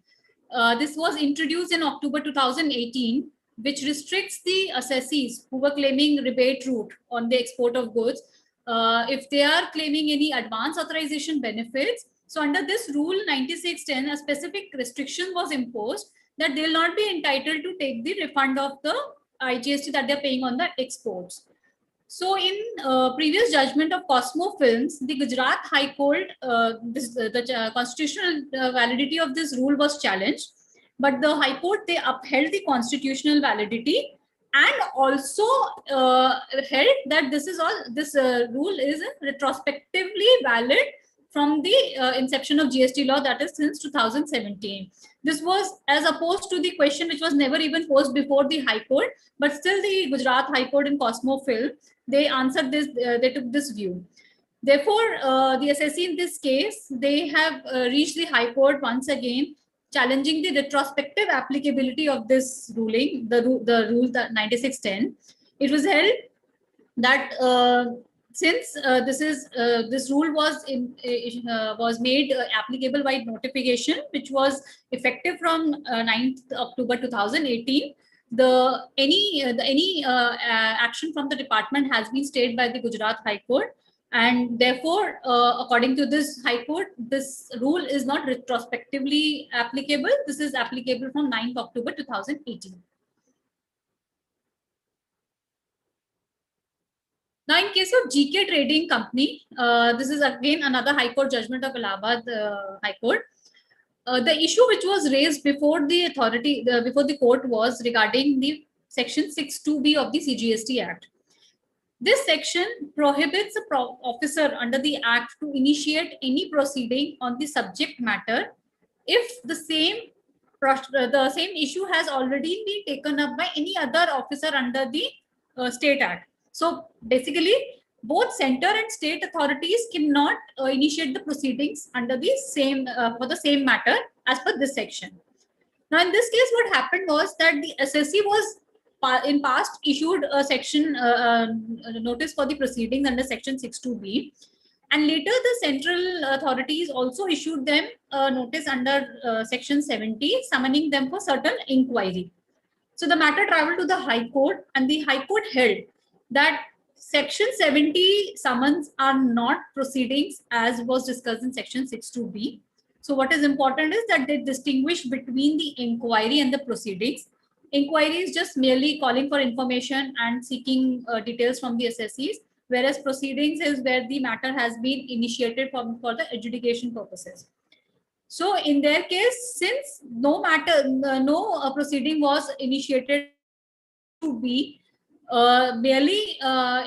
this was introduced in October 2018, which restricts the assessees who were claiming rebate route on the export of goods, if they are claiming any advance authorization benefits. So under this rule 9610, a specific restriction was imposed that they will not be entitled to take the refund of the IGST that they're paying on the exports. So in previous judgment of Cosmo Films, the Gujarat High Court, the constitutional validity of this rule was challenged, but the High Court, they upheld the constitutional validity and also held that this rule is retrospectively valid from the inception of GST law, that is since 2017. This was as opposed to the question which was never even posed before the High Court, but still the Gujarat High Court in Cosmo Film, they answered this, they took this view. Therefore, the SSC in this case, they have reached the High Court once again, challenging the retrospective applicability of this ruling, the rule that 9610. It was held that since this rule was made applicable by notification, which was effective from 9th October 2018, any action from the department has been stayed by the Gujarat High Court, and therefore, according to this High Court, this rule is not retrospectively applicable. This is applicable from 9th October 2018. Now, in case of GK Trading Company, this is again another High Court judgment of Allahabad High Court. The issue which was raised before the authority, before the court, was regarding the section 6(2)(b) of the CGST Act. This section prohibits an officer under the Act to initiate any proceeding on the subject matter if the same issue has already been taken up by any other officer under the State Act. So basically, both center and state authorities cannot initiate the proceedings under the same for the same matter as per this section. Now, in this case, what happened was that the SSC was in past issued a section notice for the proceedings under section 6(2)(b), and later the central authorities also issued them a notice under section 70, summoning them for certain inquiry. So the matter traveled to the High Court, and the High Court held that section 70 summons are not proceedings as was discussed in section 6(2)(b). So what is important is that they distinguish between the inquiry and the proceedings. Inquiry is just merely calling for information and seeking details from the assessees, whereas proceedings is where the matter has been initiated for the adjudication purposes. So in their case, since no proceeding was initiated to be merely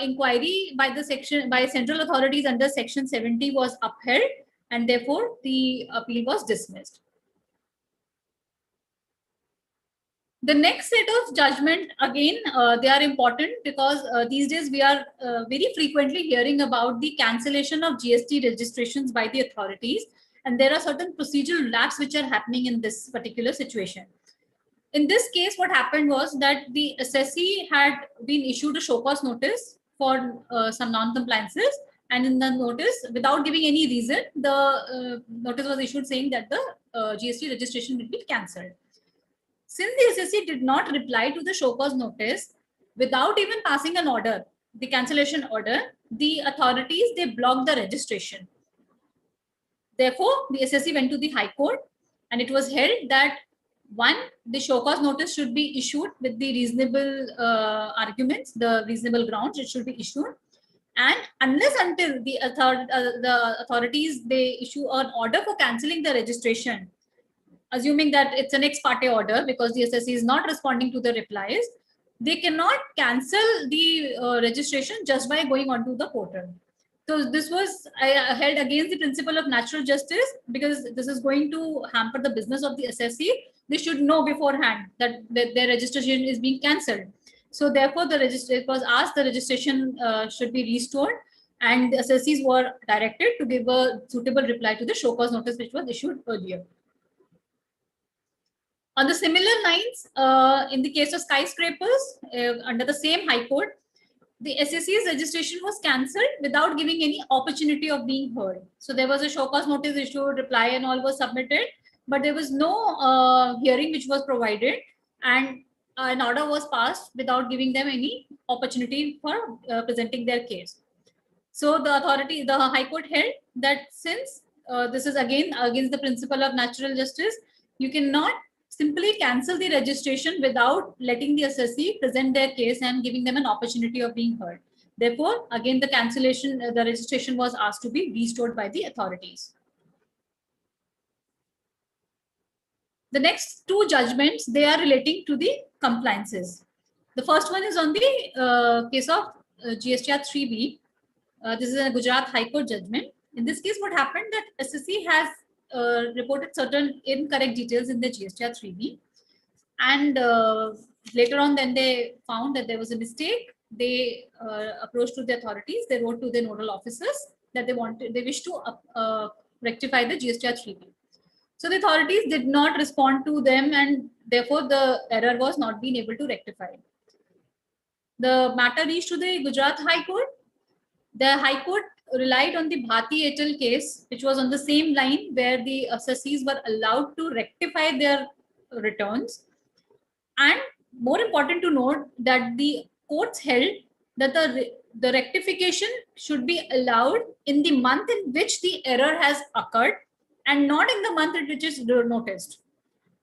inquiry by central authorities under section 70 was upheld, and therefore the appeal was dismissed. The next set of judgment, again, they are important because these days we are very frequently hearing about the cancellation of GST registrations by the authorities, and there are certain procedural lapses which are happening in this particular situation. In this case, what happened was that the assessee had been issued a show cause notice for some non-compliances, and in the notice, without giving any reason, the notice was issued saying that the GST registration will be cancelled. Since the assessee did not reply to the show cause notice, without even passing an order, the cancellation order, the authorities, they blocked the registration. Therefore, the assessee went to the High Court, and it was held that one, the show cause notice should be issued with the reasonable arguments, the reasonable grounds it should be issued. And unless until the authorities, they issue an order for cancelling the registration, assuming that it's an ex parte order because the assessee is not responding to the replies, they cannot cancel the registration just by going onto the portal. So this was held against the principle of natural justice, because this is going to hamper the business of the assessee. They should know beforehand that their registration is being cancelled. So therefore, it was asked the registration should be restored, and the assessees were directed to give a suitable reply to the show cause notice which was issued earlier. On the similar lines, in the case of skyscrapers, under the same High Court, the SSC's registration was cancelled without giving any opportunity of being heard. So there was a show cause notice issued, reply and all was submitted, but there was no hearing which was provided, and an order was passed without giving them any opportunity for presenting their case. So the High Court held that since this is again against the principle of natural justice, you cannot simply cancel the registration without letting the assessee present their case and giving them an opportunity of being heard. Therefore, again, the cancellation, the registration was asked to be restored by the authorities. The next two judgments, they are relating to the compliances. The first one is on the case of GSTR 3B. This is a Gujarat High Court judgment. In this case, what happened that SSC has reported certain incorrect details in the GSTR 3B. And later on, then they found that there was a mistake. They approached to the authorities. They wrote to the nodal officers that they wish to rectify the GSTR 3B. So the authorities did not respond to them, and therefore the error was not being able to rectify. The matter reached to the Gujarat High Court. The High Court relied on the Bharti Airtel case, which was on the same line where the assessees were allowed to rectify their returns. And more important to note that the courts held that the rectification should be allowed in the month in which the error has occurred and not in the month in which it is noticed.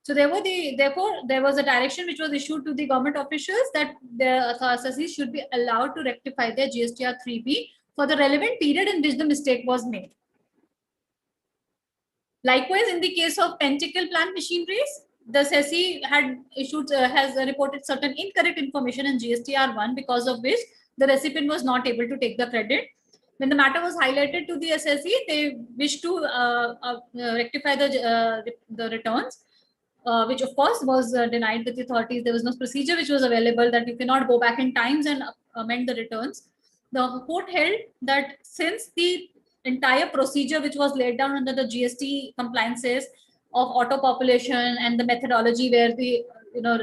So therefore, there was a direction which was issued to the government officials that the assessees should be allowed to rectify their GSTR 3B for the relevant period in which the mistake was made. Likewise, in the case of Pentacle plant machineries, the SSC has reported certain incorrect information in GSTR 1, because of which the recipient was not able to take the credit. When the matter was highlighted to the SSC, they wished to rectify the returns, which of course was denied with the authorities. There was no procedure which was available, that you cannot go back in times and amend the returns. The court held that since the entire procedure which was laid down under the GST compliances of auto population and the methodology where the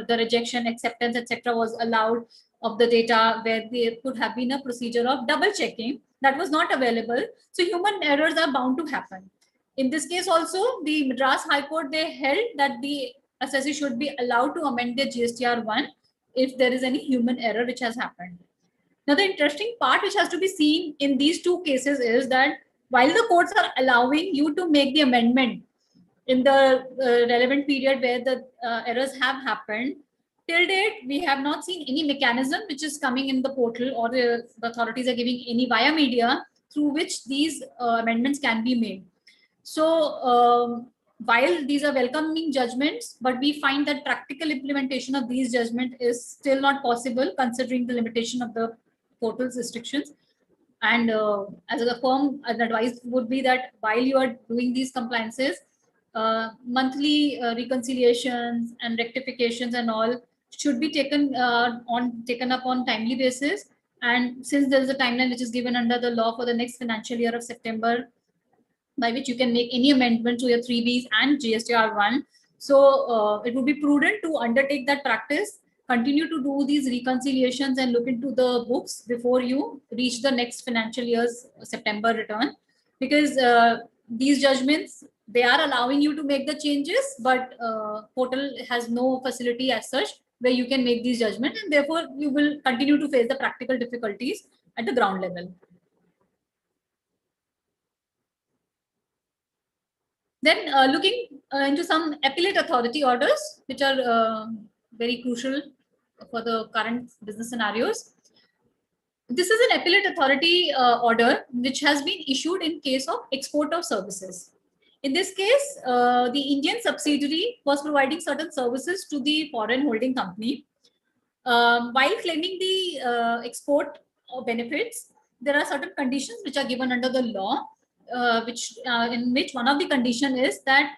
rejection, acceptance, etc. was allowed of the data, where there could have been a procedure of double checking, that was not available. So human errors are bound to happen. In this case also, the Madras High Court, they held that the assessee should be allowed to amend their GSTR 1 if there is any human error which has happened. Now, the interesting part which has to be seen in these two cases is that while the courts are allowing you to make the amendment in the relevant period where the errors have happened, till date, we have not seen any mechanism which is coming in the portal, or the authorities are giving any via media through which these amendments can be made. So while these are welcoming judgments, but we find that practical implementation of these judgments is still not possible, considering the limitation of the portal's restrictions. And as a firm, an advice would be that while you are doing these compliances, monthly reconciliations and rectifications and all should be taken up on timely basis. And since there is a timeline which is given under the law for the next financial year of September, by which you can make any amendment to your 3Bs and GSTR 1. So it would be prudent to undertake that practice, continue to do these reconciliations and look into the books before you reach the next financial year's September return, because these judgments, they are allowing you to make the changes, but portal has no facility as such where you can make these judgments, and therefore you will continue to face the practical difficulties at the ground level. Then looking into some appellate authority orders, which are very crucial for the current business scenarios. This is an appellate authority order which has been issued in case of export of services. In this case, the Indian subsidiary was providing certain services to the foreign holding company. While claiming the export benefits, there are certain conditions which are given under the law, in which one of the condition is that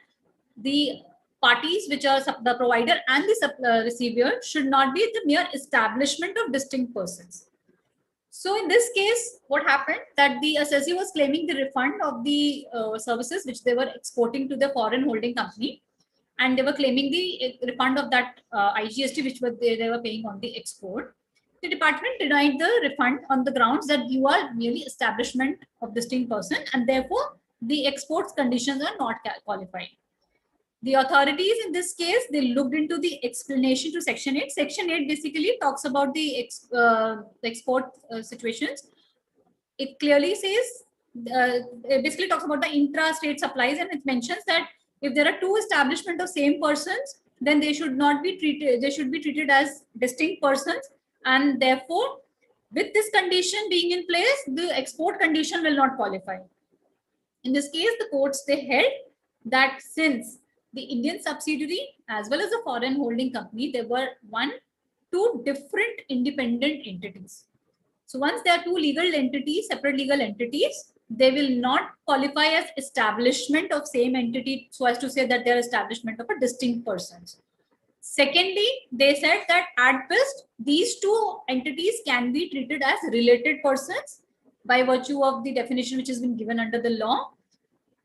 the parties, which are the provider and the receiver, should not be the mere establishment of distinct persons. So in this case, what happened that the assessee was claiming the refund of the services which they were exporting to the foreign holding company, and they were claiming the refund of that IGST which they were paying on the export. The department denied the refund on the grounds that you are merely establishment of distinct person, and therefore the exports conditions are not qualified. The authorities in this case, they looked into the explanation to Section 8. Section 8 basically talks about the export situations. It clearly says, it basically talks about the intra-state supplies, and it mentions that if there are two establishments of same persons, then they should not be treated, they should be treated as distinct persons, and therefore With this condition being in place, the export condition will not qualify. In this case, the courts, they held that since the Indian subsidiary as well as the foreign holding company, they were two different independent entities. So once there are two legal entities, separate legal entities, they will not qualify as establishment of same entity, so as to say that they are establishment of a distinct persons. Secondly, they said that at best, these two entities can be treated as related persons by virtue of the definition which has been given under the law.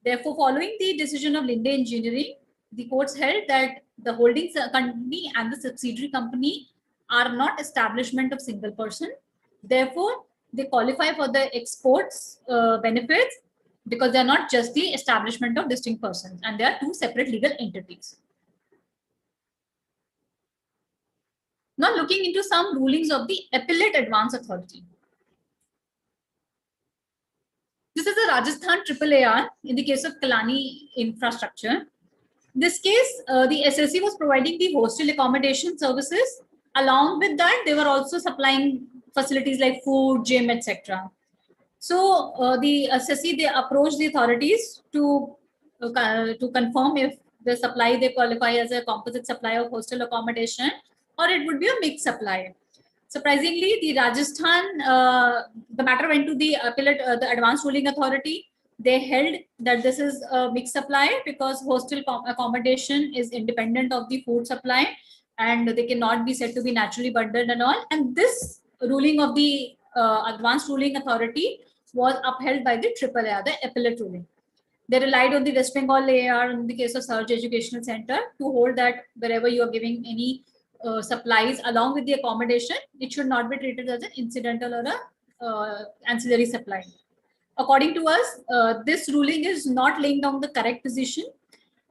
Therefore, following the decision of Linde Engineering, the courts held that the holding company and the subsidiary company are not establishment of single person. Therefore, they qualify for the exports benefits because they are not just the establishment of distinct persons, and they are two separate legal entities. Now, looking into some rulings of the Appellate Advance Authority. This is a Rajasthan AAAR in the case of Kalani Infrastructure. In this case, the SSC was providing the hostel accommodation services. Along with that, they were also supplying facilities like food, gym, etc. So the SSC, they approached the authorities to confirm if the supply they qualify as a composite supply of hostel accommodation, or it would be a mixed supply. Surprisingly, the Rajasthan, the matter went to the appellate, the Advanced Ruling Authority. They held that this is a mixed supply because hostel accommodation is independent of the food supply and they cannot be said to be naturally bundled and all. And this ruling of the Advanced Ruling Authority was upheld by the AAAR, the appellate ruling. They relied on the West Bengal AAR in the case of Surge Educational Center to hold that wherever you are giving any supplies along with the accommodation, it should not be treated as an incidental or a ancillary supply. According to us, this ruling is not laying down the correct position.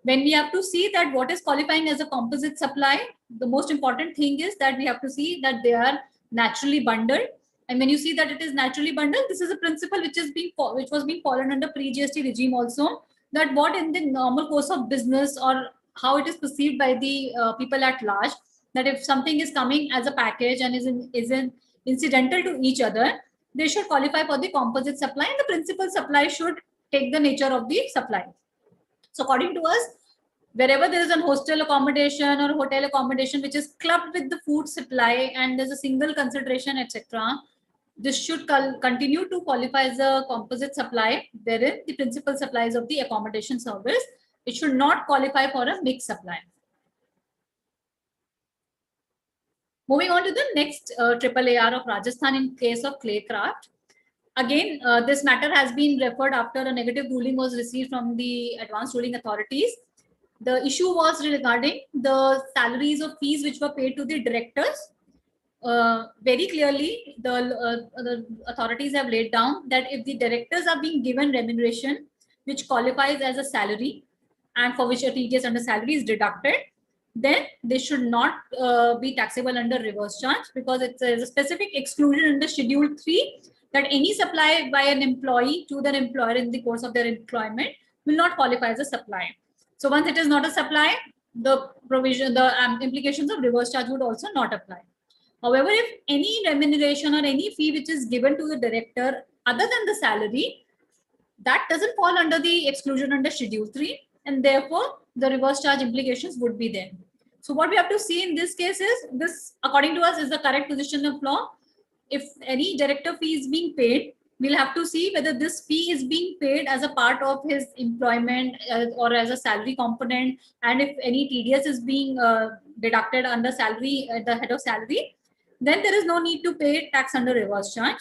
When we have to see that what is qualifying as a composite supply, the most important thing is that we have to see that they are naturally bundled. And when you see that it is naturally bundled, this is a principle which was being followed under pre-GST regime also, that what in the normal course of business or how it is perceived by the people at large, that if something is coming as a package and is incidental to each other, they should qualify for the composite supply, and the principal supply should take the nature of the supply. So according to us, wherever there is an hostel accommodation or hotel accommodation which is clubbed with the food supply and there's a single consideration, etc., this should continue to qualify as a composite supply, wherein the principal supplies of the accommodation service, it should not qualify for a mixed supply. Moving on to the next AAAR of Rajasthan in case of Claycraft. Again, this matter has been referred after a negative ruling was received from the Advanced Ruling Authorities. The issue was regarding the salaries or fees which were paid to the directors. Very clearly, the authorities have laid down that if the directors are being given remuneration which qualifies as a salary and for which a TDS under salary is deducted, then they should not be taxable under reverse charge, because it's a specific exclusion under Schedule 3 that any supply by an employee to their employer in the course of their employment will not qualify as a supply. So once it is not a supply, the provision, the implications of reverse charge would also not apply. However, if any remuneration or any fee which is given to the director other than the salary, that doesn't fall under the exclusion under Schedule 3, and therefore the reverse charge implications would be there. So what we have to see in this case is, this according to us is the correct position of law. If any director fee is being paid, we'll have to see whether this fee is being paid as a part of his employment or as a salary component, and if any TDS is being deducted under salary at the head of salary, then there is no need to pay tax under reverse charge.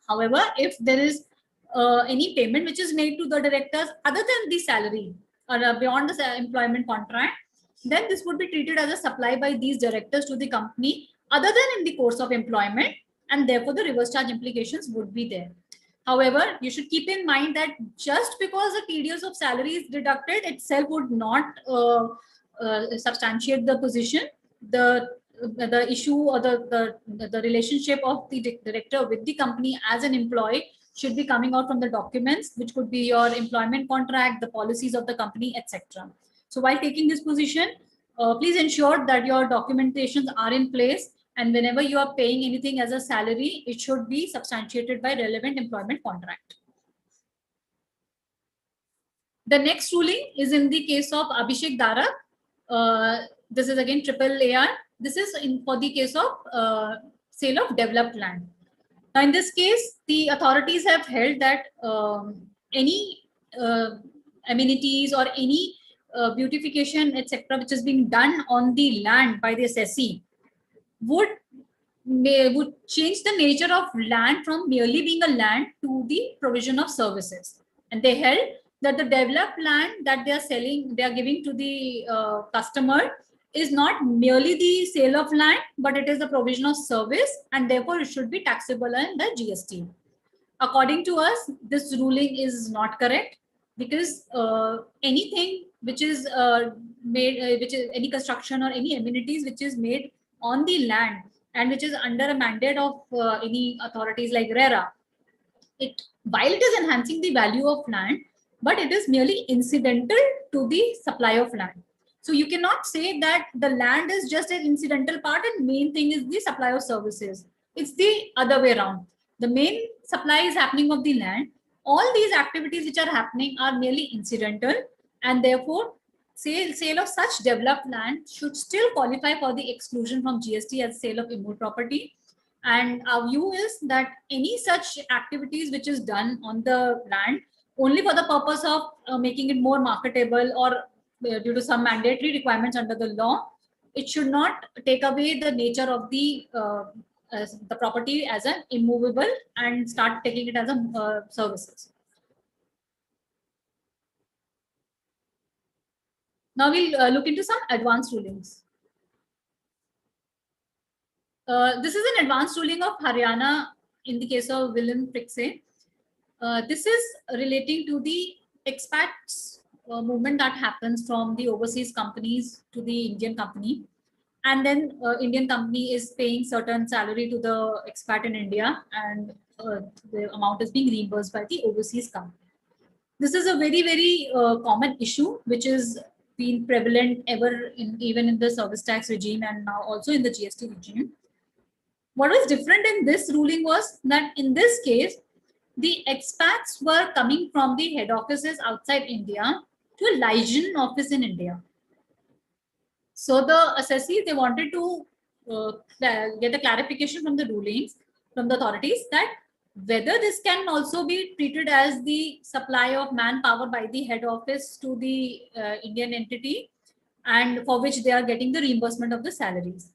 However, if there is any payment which is made to the directors other than the salary or beyond the employment contract, then this would be treated as a supply by these directors to the company other than in the course of employment, and therefore the reverse charge implications would be there. However, you should keep in mind that just because the TDS of salary is deducted itself would not substantiate the position. The issue or the relationship of the director with the company as an employee should be coming out from the documents, which could be your employment contract, the policies of the company, etc. So while taking this position, please ensure that your documentations are in place And whenever you are paying anything as a salary, it should be substantiated by relevant employment contract. The next ruling is in the case of Abhishek Darak. This is again triple AR. This is for the case of sale of developed land. Now, in this case, the authorities have held that any amenities or any beautification, etc., which is being done on the land by the assessee would change the nature of land from merely being a land to the provision of services. And they held that the developed land that they are selling, they are giving to the customer is not merely the sale of land, but it is the provision of service, and therefore it should be taxable in the GST. According to us, this ruling is not correct, because anything which is made, which is any construction or any amenities which is made on the land and which is under a mandate of any authorities like RERA, while it is enhancing the value of land, but it is merely incidental to the supply of land. So you cannot say that the land is just an incidental part and main thing is the supply of services. It's the other way around. The main supply is happening of the land. All these activities which are happening are merely incidental, and therefore sale of such developed land should still qualify for the exclusion from GST as sale of immovable property. And our view is that any such activities which is done on the land only for the purpose of making it more marketable or due to some mandatory requirements under the law, it should not take away the nature of the property as an immovable and start taking it as a services. Now we'll look into some advanced rulings. This is an advanced ruling of Haryana in the case of Willem Frixe. This is relating to the expats movement that happens from the overseas companies to the Indian company, and then Indian company is paying certain salary to the expat in India, and the amount is being reimbursed by the overseas company. This is a very common issue which is been prevalent even in the service tax regime and now also in the GST regime. What was different in this ruling was that in this case, the expats were coming from the head offices outside India to a liaison office in India. So the assessee, they wanted to get a clarification from the rulings, from the authorities, that whether this can also be treated as the supply of manpower by the head office to the Indian entity, and for which they are getting the reimbursement of the salaries.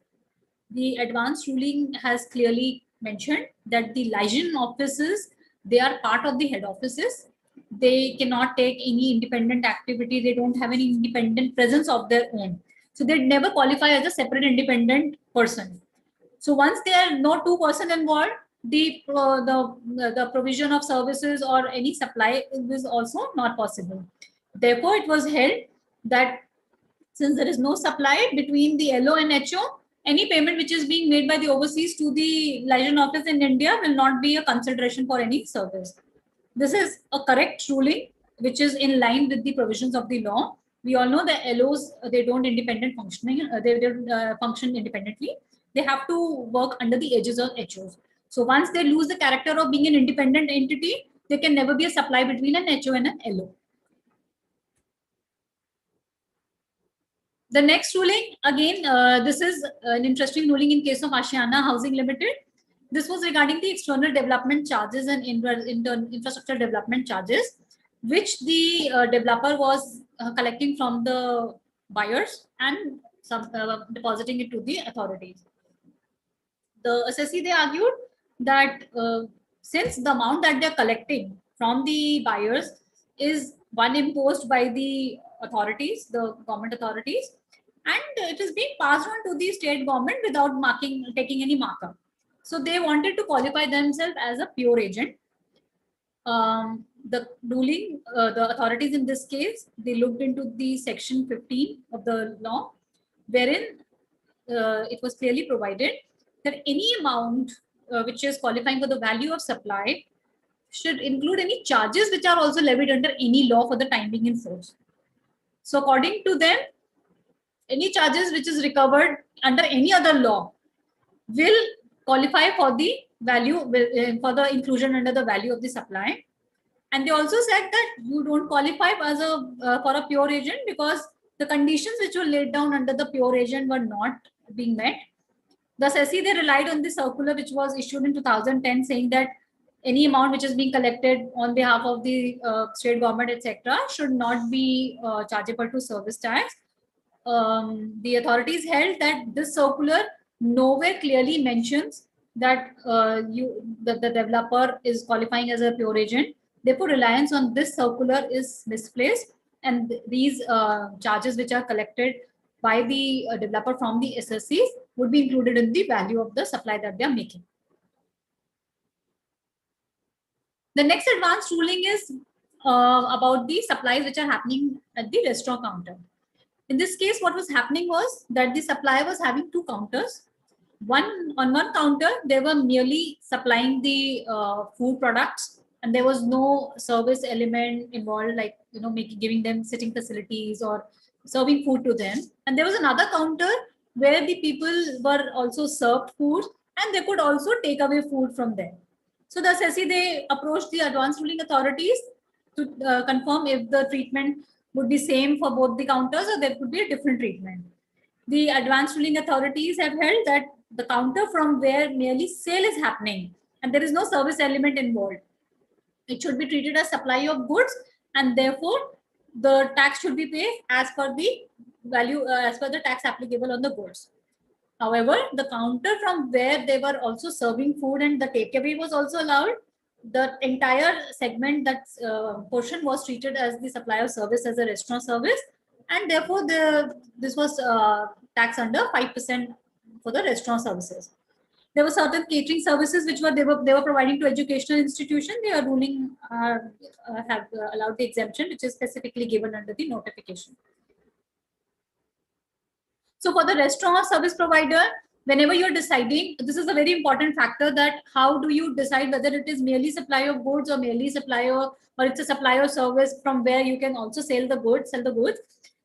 The advanced ruling has clearly mentioned that the liaison offices, they are part of the head offices. They cannot take any independent activity. They don't have any independent presence of their own. So they never qualify as a separate independent person. So once there are no two person involved, the provision of services or any supply is also not possible. Therefore, it was held that since there is no supply between the LO and HO, any payment which is being made by the overseas to the liaison office in India will not be a consideration for any service. This is a correct ruling, which is in line with the provisions of the law. We all know that LOs, they don't independent functioning, they don't function independently. They have to work under the edges of HOs. So once they lose the character of being an independent entity, there can never be a supply between an HO and an LO. The next ruling, again, this is an interesting ruling in case of Ashiana Housing Limited. This was regarding the external development charges and infrastructure development charges, which the developer was collecting from the buyers and depositing it to the authorities. The assessee, they argued that since the amount that they're collecting from the buyers is one imposed by the authorities, the government authorities, and it is being passed on to the state government without taking any markup. So they wanted to qualify themselves as a pure agent. The ruling, the authorities in this case, they looked into the section 15 of the law, wherein it was clearly provided that any amount which is qualifying for the value of supply should include any charges which are also levied under any law for the time being in force. So according to them, any charges which is recovered under any other law will qualify for the value, for the inclusion under the value of the supply. And they also said that you don't qualify as a for a pure agent because the conditions which were laid down under the pure agent were not being met. Thus, SSC, they relied on the circular which was issued in 2010 saying that any amount which is being collected on behalf of the state government, etc., should not be chargeable to service tax. The authorities held that this circular nowhere clearly mentions that the developer is qualifying as a pure agent. Therefore, reliance on this circular is misplaced, and these charges which are collected by the developer from the SSCs would be included in the value of the supply that they are making. The next advanced ruling is about the supplies which are happening at the restaurant counter. In this case, what was happening was that the supplier was having two counters. On one counter, they were merely supplying the food products, and there was no service element involved, like giving them sitting facilities or serving food to them. And there was another counter where the people were also served food, and they could also take away food from there. So the SSC, they approached the advanced ruling authorities to confirm if the treatment would be same for both the counters or there could be a different treatment. The advanced ruling authorities have held that the counter from where merely sale is happening and there is no service element involved, it should be treated as supply of goods, and therefore the tax should be paid as per the value, as per the tax applicable on the goods. However, the counter from where they were also serving food and the takeaway was also allowed, the entire segment, that portion was treated as the supply of service as a restaurant service, and therefore this was taxed under 5% for the restaurant services. There were certain catering services which they were providing to educational institutions. They are ruling have allowed the exemption, which is specifically given under the notification. So for the restaurant or service provider, whenever you're deciding, this is a very important factor, that how do you decide whether it is merely supply of goods or merely supply of, or it's a supply of service from where you can also sell the goods.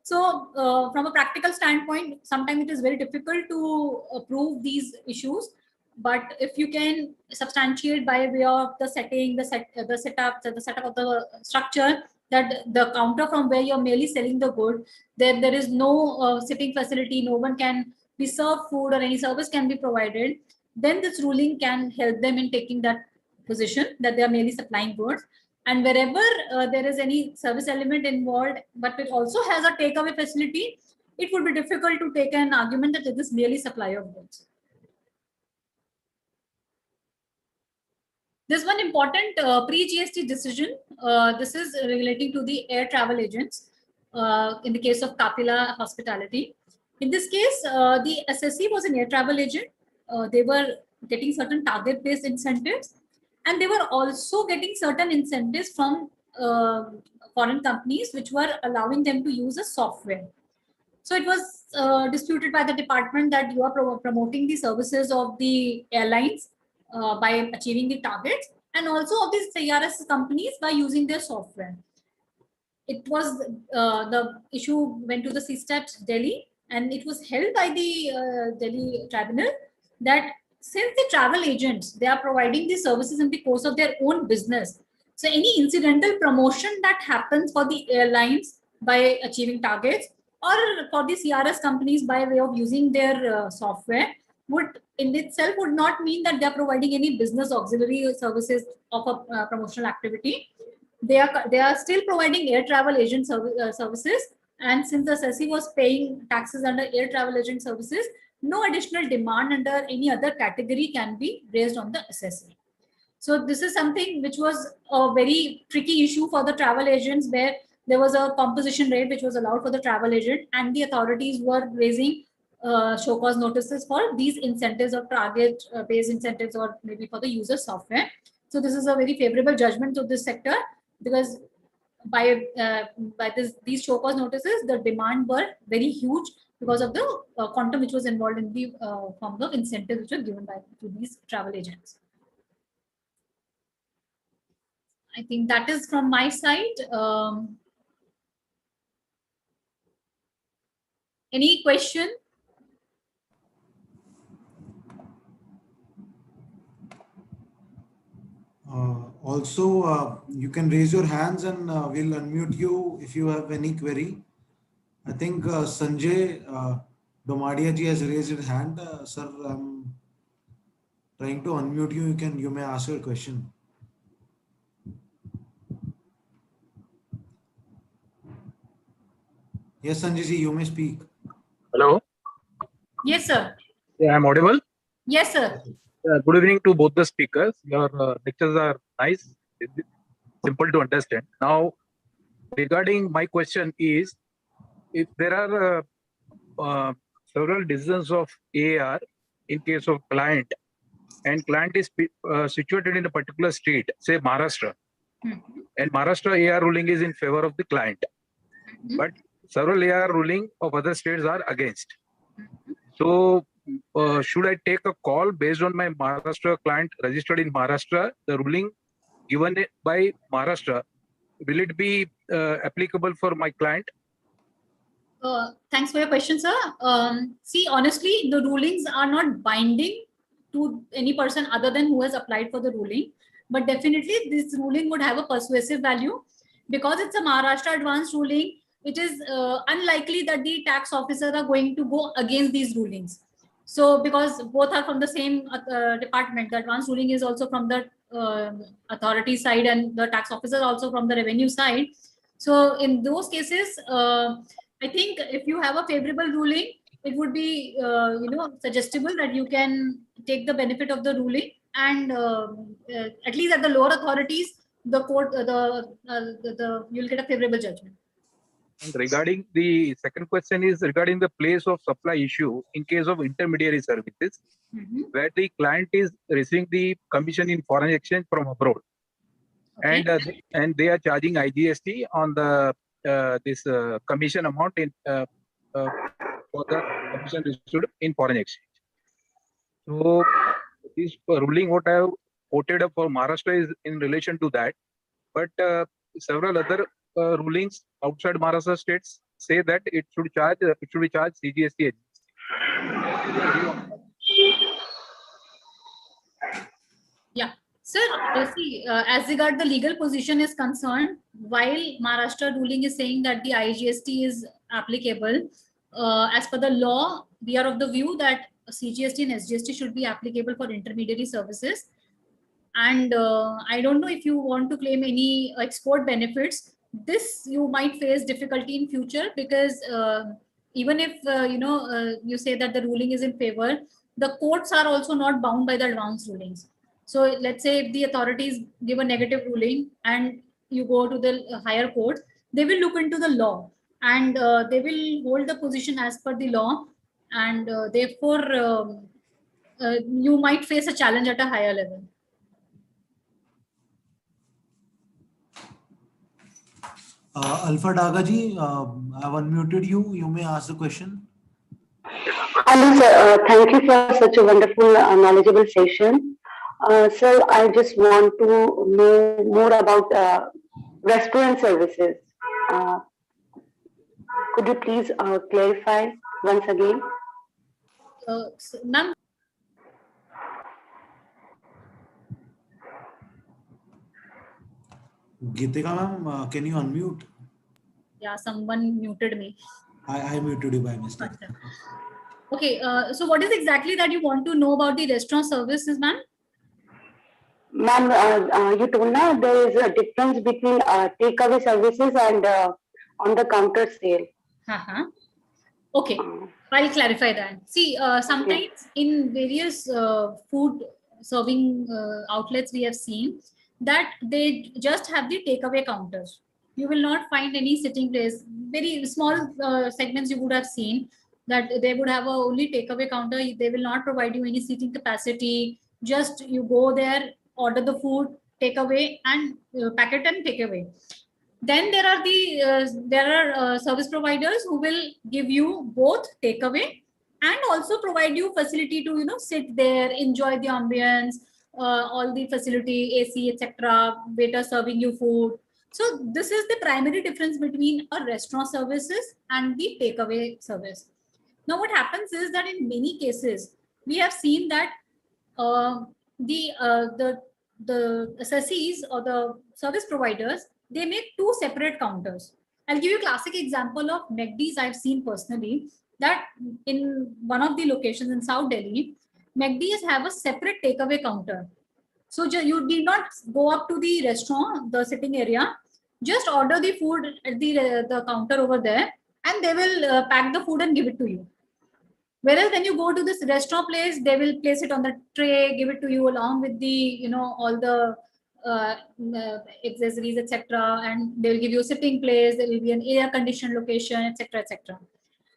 So from a practical standpoint, sometimes it is very difficult to prove these issues. But if you can substantiate by way of the setting, the setup of the structure, that the counter from where you're merely selling the good, there is no sitting facility, no one can be served food or any service can be provided, then this ruling can help them in taking that position that they are merely supplying goods. And wherever there is any service element involved, but it also has a takeaway facility, it would be difficult to take an argument that it is merely supply of goods. There's one important pre-GST decision. This is relating to the air travel agents in the case of Kapila Hospitality. In this case, the SSC was an air travel agent. They were getting certain target-based incentives, and they were also getting certain incentives from foreign companies, which were allowing them to use a software. So it was disputed by the department that you are promoting the services of the airlines by achieving the targets, and also of these CRS companies by using their software. It was the issue went to the CSTAT Delhi, and it was held by the Delhi tribunal that since the travel agents, they are providing these services in the course of their own business, so any incidental promotion that happens for the airlines by achieving targets, or for the CRS companies by way of using their software, would in itself would not mean that they are providing any business auxiliary services of a promotional activity. They are still providing air travel agent services, and since the SSC was paying taxes under air travel agent services, no additional demand under any other category can be raised on the SSC. So this is something which was a very tricky issue for the travel agents, where there was a composition rate which was allowed for the travel agent, and the authorities were raising show cause notices for these incentives or target based incentives, or maybe for the user software. So this is a very favorable judgment to this sector, because by these show cause notices, the demand were very huge because of the quantum which was involved in the form of incentives which were given to these travel agents. I think that is from my side. Any question? Also, you can raise your hands and we'll unmute you if you have any query. I think Sanjay Domadia ji has raised his hand. Sir, I'm trying to unmute you. You may ask your question. Yes, Sanjay ji, you may speak. Hello. Yes, sir. Yeah, I'm audible. Yes, sir. Good evening to both the speakers. Your lectures are nice, simple to understand. Now, regarding my question is, if there are several decisions of AAR in case of client, and client is situated in a particular state, say Maharashtra, and Maharashtra AAR ruling is in favor of the client, but several AAR ruling of other states are against. So, should I take a call based on my Maharashtra client registered in Maharashtra? The ruling given by Maharashtra, will it be applicable for my client? Thanks for your question, sir. See, honestly, the rulings are not binding to any person other than who has applied for the ruling. But definitely, this ruling would have a persuasive value because it's a Maharashtra advanced ruling. It is unlikely that the tax officers are going to go against these rulings. So, because both are from the same department, the advanced ruling is also from the authority side, and the tax officer also from the revenue side. So, in those cases, I think if you have a favorable ruling, it would be suggestible that you can take the benefit of the ruling, and at least at the lower authorities, the court, you'll get a favorable judgment. And regarding the second question is regarding the place of supply issue in case of intermediary services, where the client is receiving the commission in foreign exchange from abroad, okay, and they are charging IGST on the this commission amount in for the commission received in foreign exchange. So this ruling what I have quoted up for Maharashtra is in relation to that, but several other rulings outside Maharashtra states say that it should be charged CGST. Yeah, sir. See, as regard the legal position is concerned, while Maharashtra ruling is saying that the IGST is applicable, as per the law, we are of the view that CGST and SGST should be applicable for intermediary services. And I don't know if you want to claim any export benefits. This you might face difficulty in future because even if you say that the ruling is in favor, the courts are also not bound by the advanced rulings. So let's say if the authorities give a negative ruling and you go to the higher courts, they will look into the law and they will hold the position as per the law, and therefore you might face a challenge at a higher level. Alpha Daga ji, I've unmuted you. You may ask the question. Hello, sir. Thank you for such a wonderful, knowledgeable session. Sir, I just want to know more about restaurant services. Could you please clarify once again? Ma'am. Geetika ma'am, can you unmute? Yeah, someone muted me. I muted you by mistake. Okay, so what is exactly that you want to know about the restaurant services, ma'am? Ma'am, you told now there is a difference between takeaway services and on the counter sale. Okay, I'll clarify that. See, sometimes in various food serving outlets, we have seen that they just have the takeaway counters. You will not find any sitting place. Very small segments you would have seen that they would have a only takeaway counter. They will not provide you any seating capacity. Just you go there, order the food, take away, and pack it and take away. Then there are service providers who will give you both takeaway and also provide you facility to sit there, enjoy the ambience, all the facility, AC, etc. Waiter serving you food. So this is the primary difference between a restaurant services and the takeaway service. Now what happens is that in many cases we have seen that the the SSEs or the service providers, they make two separate counters. I'll give you a classic example of McD's I've seen personally, that in one of the locations in South Delhi, McD's have a separate takeaway counter. So you did not go up to the restaurant, the sitting area, just order the food at the counter over there, and they will pack the food and give it to you. Whereas when you go to this restaurant place, they will place it on the tray, give it to you along with the, all the accessories, etc. And they will give you a sitting place. There will be an air conditioned location, etc., etc.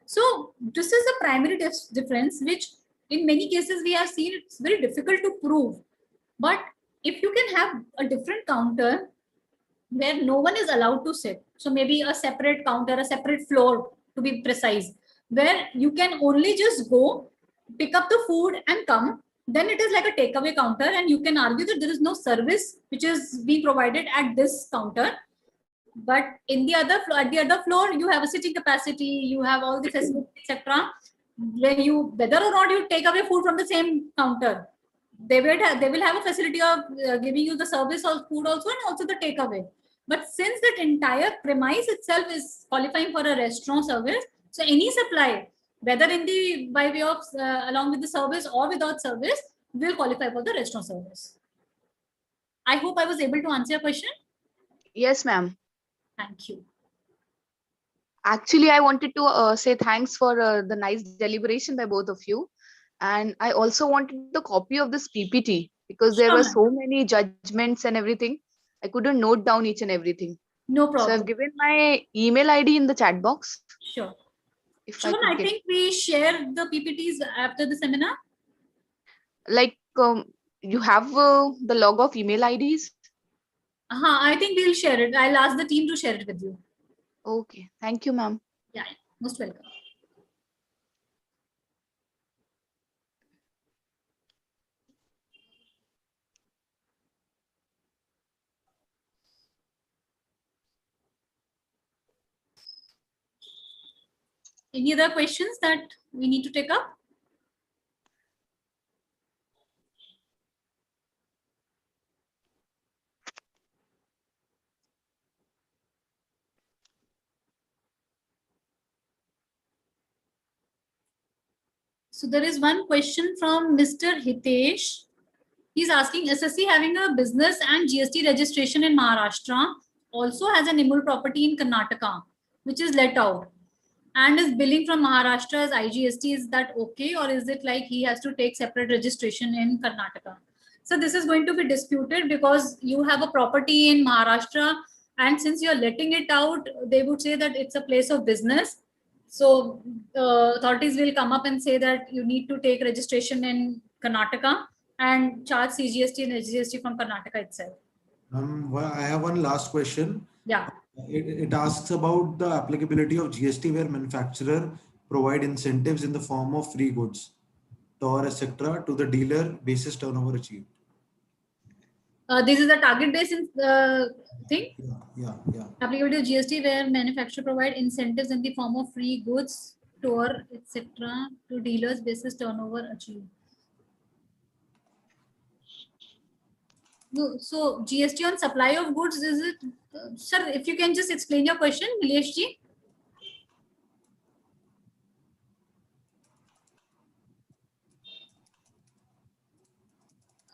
So this is a primary difference, which in many cases we have seen it's very difficult to prove. But if you can have a different counter where no one is allowed to sit, so maybe a separate counter, a separate floor to be precise, where you can only just go, pick up the food and come, then it is like a takeaway counter, and you can argue that there is no service which is being provided at this counter. But in the other floor, at the other floor, you have a sitting capacity, you have all the facilities, etc. Whether or not you take away food from the same counter, they will have a facility of giving you the service of food also, and also the takeaway. But since that entire premise itself is qualifying for a restaurant service, so any supply, whether in the by way of along with the service or without service, will qualify for the restaurant service. I hope I was able to answer your question. Yes, ma'am. Thank you. Actually, I wanted to say thanks for the nice deliberation by both of you. And I also wanted the copy of this PPT because there Sure, were ma'am. so many judgments and everything. I couldn't note down each and everything. No So problem. I've given my email ID in the chat box. Sure. If Sure, I think we share the PPTs after the seminar. like you have the log of email IDs. I think we'll share it. I'll ask the team to share it with you. Okay, thank you, ma'am. Yeah, most welcome. Any other questions that we need to take up? So there is one question from Mr. Hitesh. He's asking, SSC having a business and GST registration in Maharashtra, also has an IMUL property in Karnataka, which is let out, and is billing from Maharashtra as IGST. Is that okay? Or is it like he has to take separate registration in Karnataka? So this is going to be disputed because you have a property in Maharashtra, and since you're letting it out, they would say that it's a place of business. So authorities will come up and say that you need to take registration in Karnataka and charge CGST and SGST from Karnataka itself. I have one last question. Yeah. It asks about the applicability of GST where manufacturer provide incentives in the form of free goods, TOR, etc. to the dealer basis turnover achieved. This is the target-based thing. Yeah. Applicability of GST where manufacturer provide incentives in the form of free goods, TOR, etc. to dealers basis turnover achieved. No, so GST on supply of goods, is it? Sir, if you can just explain your question, Nilesh ji.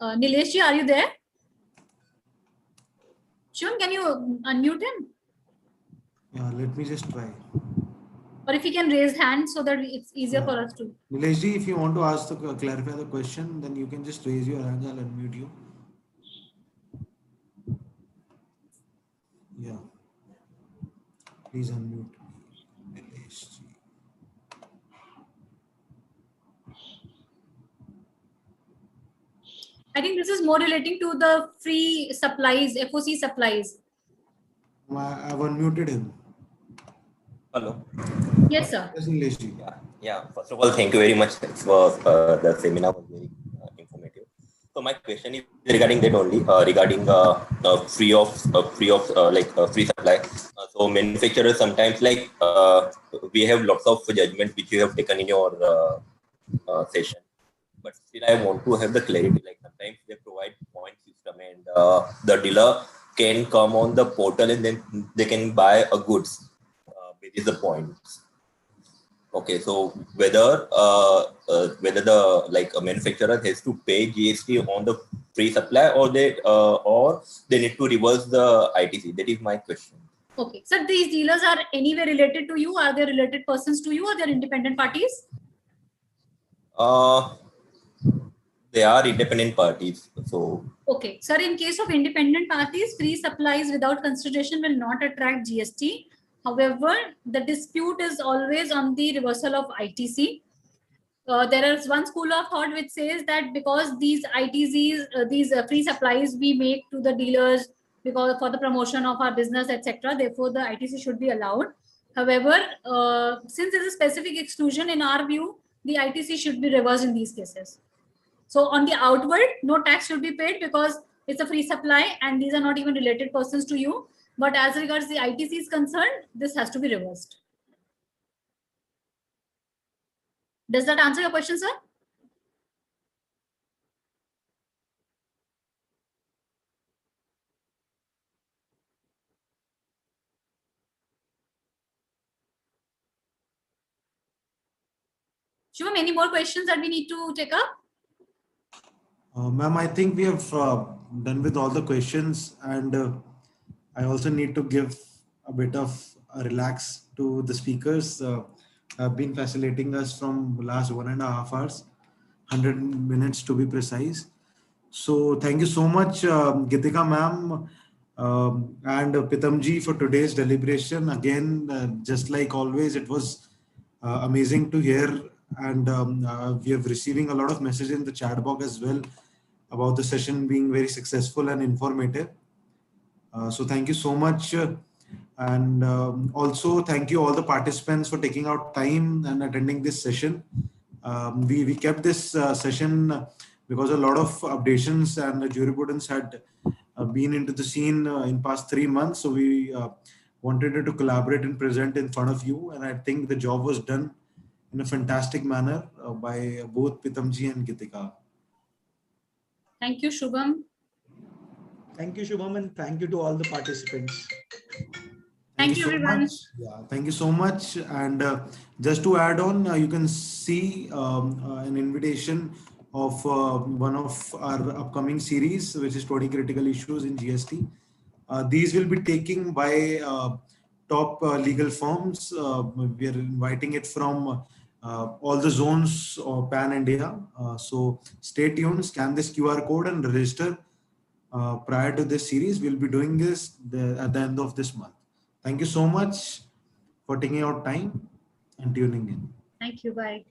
Nilesh ji, are you there? Shivam, can you unmute him? Yeah, let me just try. Or if he can raise hand so that it's easier for us to. Nilesh ji, if you want to ask clarify the question, then you can just raise your hand. I'll unmute you. Yeah. Please unmute Nilesh ji. I think this is more relating to the free supplies, FOC supplies. I've unmuted him. Hello. Yes, sir. Yes, Nilesh ji. Yeah. First of all, thank you very much for the seminar was very informative. So my question is regarding that only, regarding free supply. So manufacturers sometimes we have lots of judgments which you have taken in your session, but still I want to have the clarity. Like sometimes they provide points. You system, and the dealer can come on the portal and then they can buy a goods, which is the point. Okay, so whether the like a manufacturer has to pay GST on the free supply, or they need to reverse the ITC. That is my question. Okay, so these dealers are anyway related to you? Are they related persons to you, or they're independent parties? They are independent parties. So okay, sir, in case of independent parties, free supplies without consideration will not attract GST. However, the dispute is always on the reversal of ITC. There is one school of thought which says that because these ITCs, these free supplies we make to the dealers because for the promotion of our business, etc., therefore the ITC should be allowed. However, since there is a specific exclusion, in our view, the ITC should be reversed in these cases. So on the outward, no tax should be paid because it's a free supply and these are not even related persons to you. But as regards the ITC is concerned, this has to be reversed. Does that answer your question, sir? Shubham, any more questions that we need to take up? Ma'am, I think we have done with all the questions, and I also need to give a bit of a relax to the speakers. Have been facilitating us from last 1.5 hours, 100 minutes to be precise. So thank you so much, Gitika ma'am and Pitamji for today's deliberation. Again, just like always, it was amazing to hear, and we are receiving a lot of messages in the chat box as well about the session being very successful and informative. So thank you so much. And also thank you all the participants for taking out time and attending this session. We kept this session because a lot of updations and the jurisprudence had been into the scene in past 3 months. So we wanted to collaborate and present in front of you. And I think the job was done in a fantastic manner by both Pitamji and Gitika. Thank you, Shubham. Thank you, Shubham, and thank you to all the participants. Thank you, everyone. Yeah, thank you so much. And just to add on, you can see an invitation of one of our upcoming series, which is 20 critical issues in GST. These will be taken by top legal firms. We are inviting it from all the zones of Pan India. So stay tuned, scan this QR code and register prior to this series. We'll be doing this at the end of this month. Thank you so much for taking out time and tuning in. Thank you. Bye.